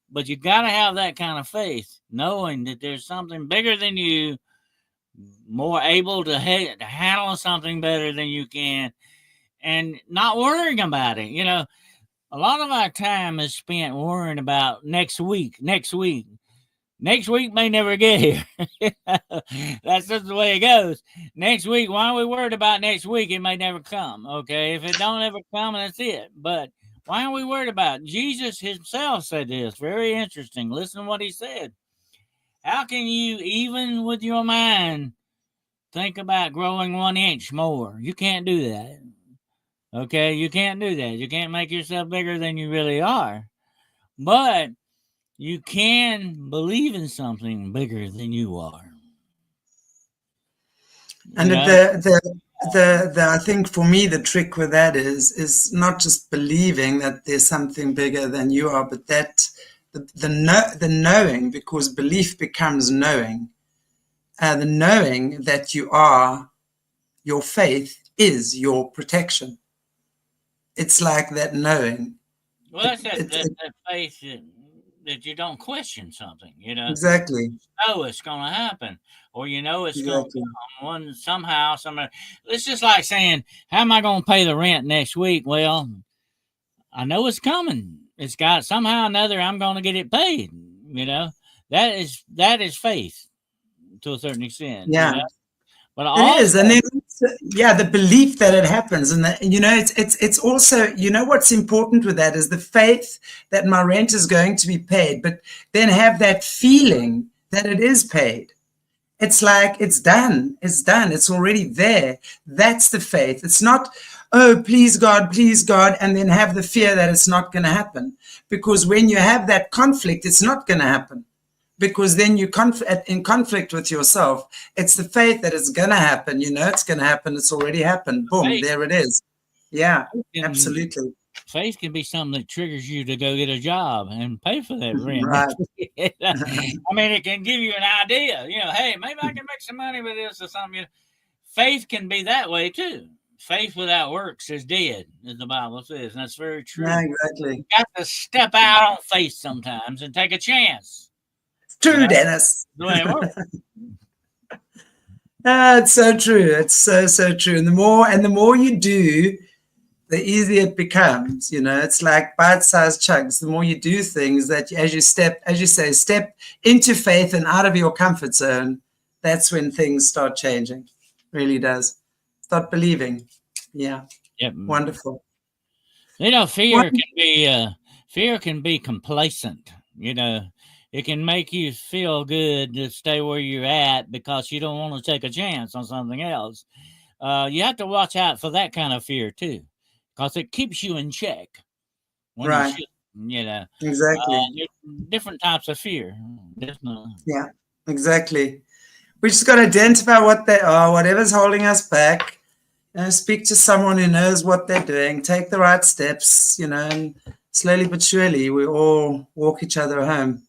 B: But you got to have that kind of faith, knowing that there's something bigger than you, more able to handle something better than you can, and not worrying about it. A lot of our time is spent worrying about next week. Next week may never get here. That's just the way it goes. Next week, why are we worried about next week? It may never come. Okay, if it don't ever come, that's it. But Why are we worried about it? Jesus himself said this. Very interesting. Listen to what he said. How can you, even with your mind, think about growing 1 inch more? You can't do that. Okay, you can't do that. You can't make yourself bigger than you really are. But you can believe in something bigger than you are.
A: And
B: You know?
A: I think for me the trick with that is not just believing that there's something bigger than you are, but that the knowing, because belief becomes knowing. The knowing that you are, your faith is your protection. It's like that knowing.
B: Well, that's that faith that you don't question something,
A: Exactly.
B: You know it's going to happen, or you know it's going to
A: Exactly.
B: come one somehow. Somebody. It's just like saying, "How am I going to pay the rent next week?" Well, I know it's coming. It's got somehow or another. I'm going to get it paid. That is faith to a certain extent.
A: Yeah.
B: But
A: It
B: also,
A: is, and then the belief that it happens, and that it's also what's important with that is the faith that my rent is going to be paid, but then have that feeling that it is paid. It's like it's done, it's already there. That's the faith. It's not, oh, please God, and then have the fear that it's not going to happen, because when you have that conflict, it's not going to happen. Because then you're in conflict with yourself. It's the faith that it's going to happen. It's going to happen. It's already happened. Boom,
B: faith,
A: there it is. Yeah, absolutely.
B: Faith can be something that triggers you to go get a job and pay for that rent.
A: Right.
B: I mean, it can give you an idea. Hey, maybe I can make some money with this or something. Faith can be that way too. Faith without works is dead, as the Bible says, and that's very true.
A: Yeah, exactly.
B: You got to step out on faith sometimes and take a chance.
A: True, Dennis.
B: The way it works.
A: It's so true. It's so true. And the more you do, the easier it becomes. It's like bite-sized chunks. The more you do things, that as you step into faith and out of your comfort zone, that's when things start changing. Really does. Start believing. Yeah.
B: Yep.
A: Wonderful.
B: Fear can be complacent. It can make you feel good to stay where you're at because you don't want to take a chance on something else. You have to watch out for that kind of fear too, because it keeps you in check.
A: Right. Exactly.
B: Different types of fear. Definitely.
A: Yeah, exactly. We just got to identify what they are, whatever's holding us back. Speak to someone who knows what they're doing. Take the right steps. And slowly but surely, we all walk each other home.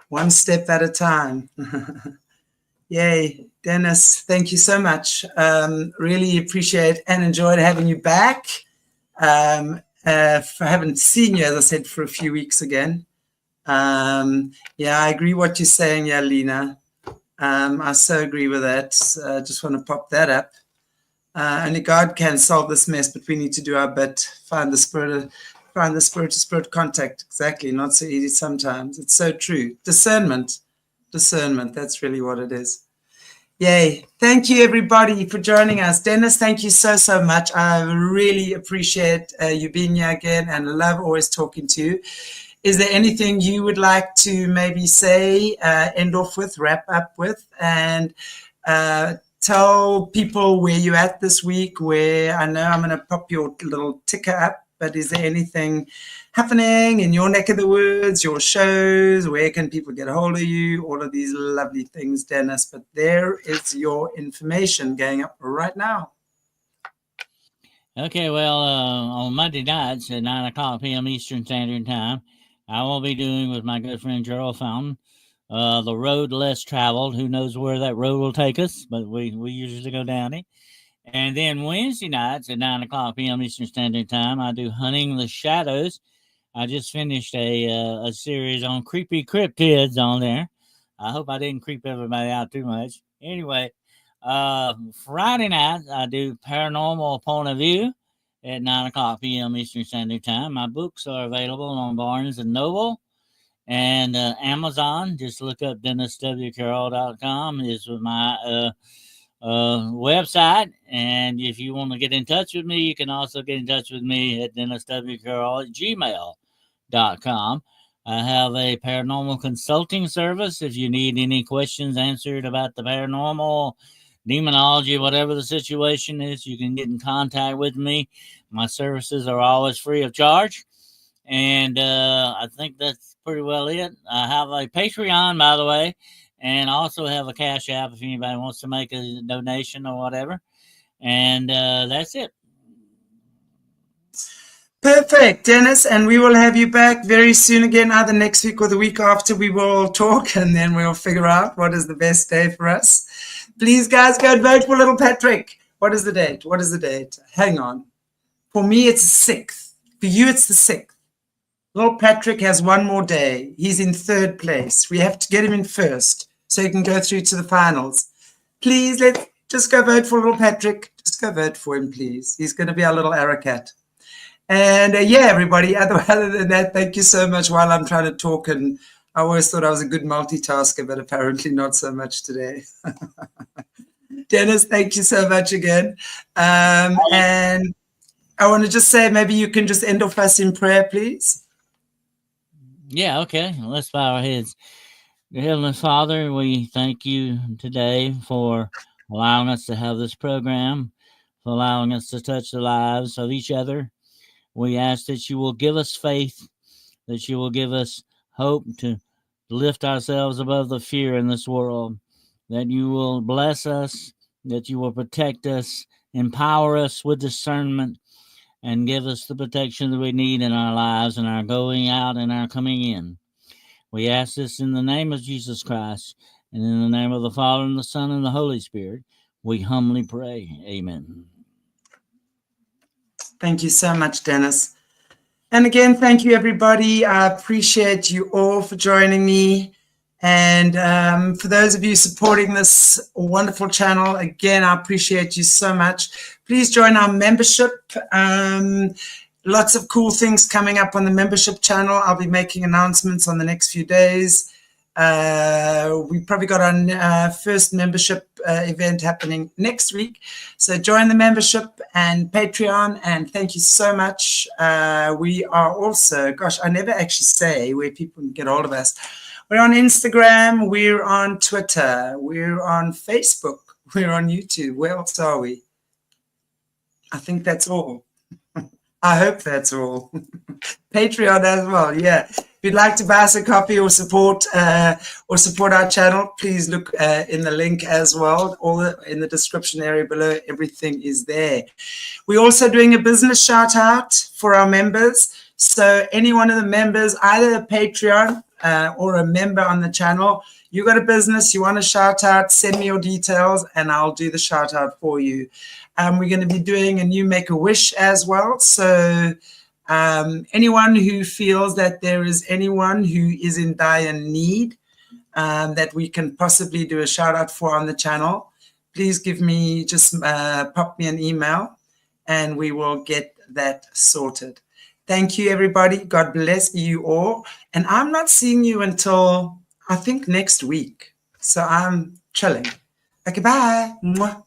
A: One step at a time. Yay. Dennis, thank you so much. Really appreciate and enjoyed having you back. I haven't seen you, as I said, for a few weeks again. I agree what you're saying, Lena. I so agree with that. Just want to pop that up. Only God can solve this mess, but we need to do our bit. Find the spirit-to-spirit contact. Exactly. Not so easy sometimes. It's so true. Discernment. That's really what it is. Yay. Thank you, everybody, for joining us. Dennis, thank you so much. I really appreciate you being here again, and love always talking to you. Is there anything you would like to maybe say, end off with, wrap up with, and tell people where you're at this week? Where I know I'm going to pop your little ticker up, but is there anything happening in your neck of the woods, your shows? Where can people get a hold of you? All of these lovely things, Dennis. But there is your information going up right now.
B: Okay, well, on Monday nights at 9 o'clock p.m. Eastern Standard Time, I will be doing with my good friend Carroll Fountain, the road less traveled. Who knows where that road will take us, but we usually go down it. And then Wednesday nights at 9 o'clock p.m. Eastern Standard Time, I do Hunting the Shadows. I just finished a series on creepy cryptids on there. I hope I didn't creep everybody out too much. Anyway, Friday night, I do Paranormal Point of View at 9 o'clock p.m. Eastern Standard Time. My books are available on Barnes & Noble and Amazon. Just look up DennisWCarroll.com is my website. And if you want to get in touch with me, you can also get in touch with me at denniswcarroll@gmail.com. I have a paranormal consulting service. If you need any questions answered about the paranormal, demonology, whatever the situation is, you can get in contact with me. My services are always free of charge. And I think that's pretty well it. I have a Patreon, by the way, and also have a Cash App if anybody wants to make a donation or whatever. And that's it.
A: Perfect, Dennis. And we will have you back very soon again, either next week or the week after. We will talk and then we'll figure out what is the best day for us. Please, guys, go and vote for little Patrick. What is the date? What is the date? Hang on. For me, it's the 6th. For you, it's the 6th. Little Patrick has one more day. He's in 3rd place. We have to get him in first so he can go through to the finals. Please, let's just go vote for little Patrick. Just go vote for him, please. He's going to be our little Aracat. And yeah, everybody, other than that, thank you so much while I'm trying to talk. And I always thought I was a good multitasker, but apparently not so much today. Dennis, thank you so much again. And I want to just say, maybe you can just end off us in prayer, please.
B: Yeah, okay. Let's bow our heads. Dear Heavenly Father, we thank you today for allowing us to have this program, for allowing us to touch the lives of each other. We ask that you will give us faith, that you will give us hope to lift ourselves above the fear in this world, that you will bless us, that you will protect us, empower us with discernment, and give us the protection that we need in our lives and our going out and our coming in. We ask this in the name of Jesus Christ, and in the name of the Father, and the Son, and the Holy Spirit. We humbly pray. Amen.
A: Thank you so much, Dennis. And again, thank you, everybody. I appreciate you all for joining me. And for those of you supporting this wonderful channel, again, I appreciate you so much. Please join our membership. Lots of cool things coming up on the membership channel. I'll be making announcements on the next few days. We probably got our first membership event happening next week. So join the membership and Patreon, and thank you so much. We are also, gosh, I never actually say where people can get hold of us. We're on Instagram, we're on Twitter, we're on Facebook, we're on YouTube. Where else are we? I think that's all. I hope that's all. Patreon as well, yeah. If you'd like to buy us a copy or support our channel, please look in the link as well. In the description area below, everything is there. We're also doing a business shout out for our members. So any one of the members, either a Patreon or a member on the channel, you got a business, you want a shout out, send me your details and I'll do the shout out for you. We're going to be doing a new Make-A-Wish as well. So anyone who feels that there is anyone who is in dire need that we can possibly do a shout out for on the channel, please give me, just pop me an email and we will get that sorted. Thank you, everybody. God bless you all. And I'm not seeing you until, I think, next week. So I'm chilling. Okay, bye. Mwah.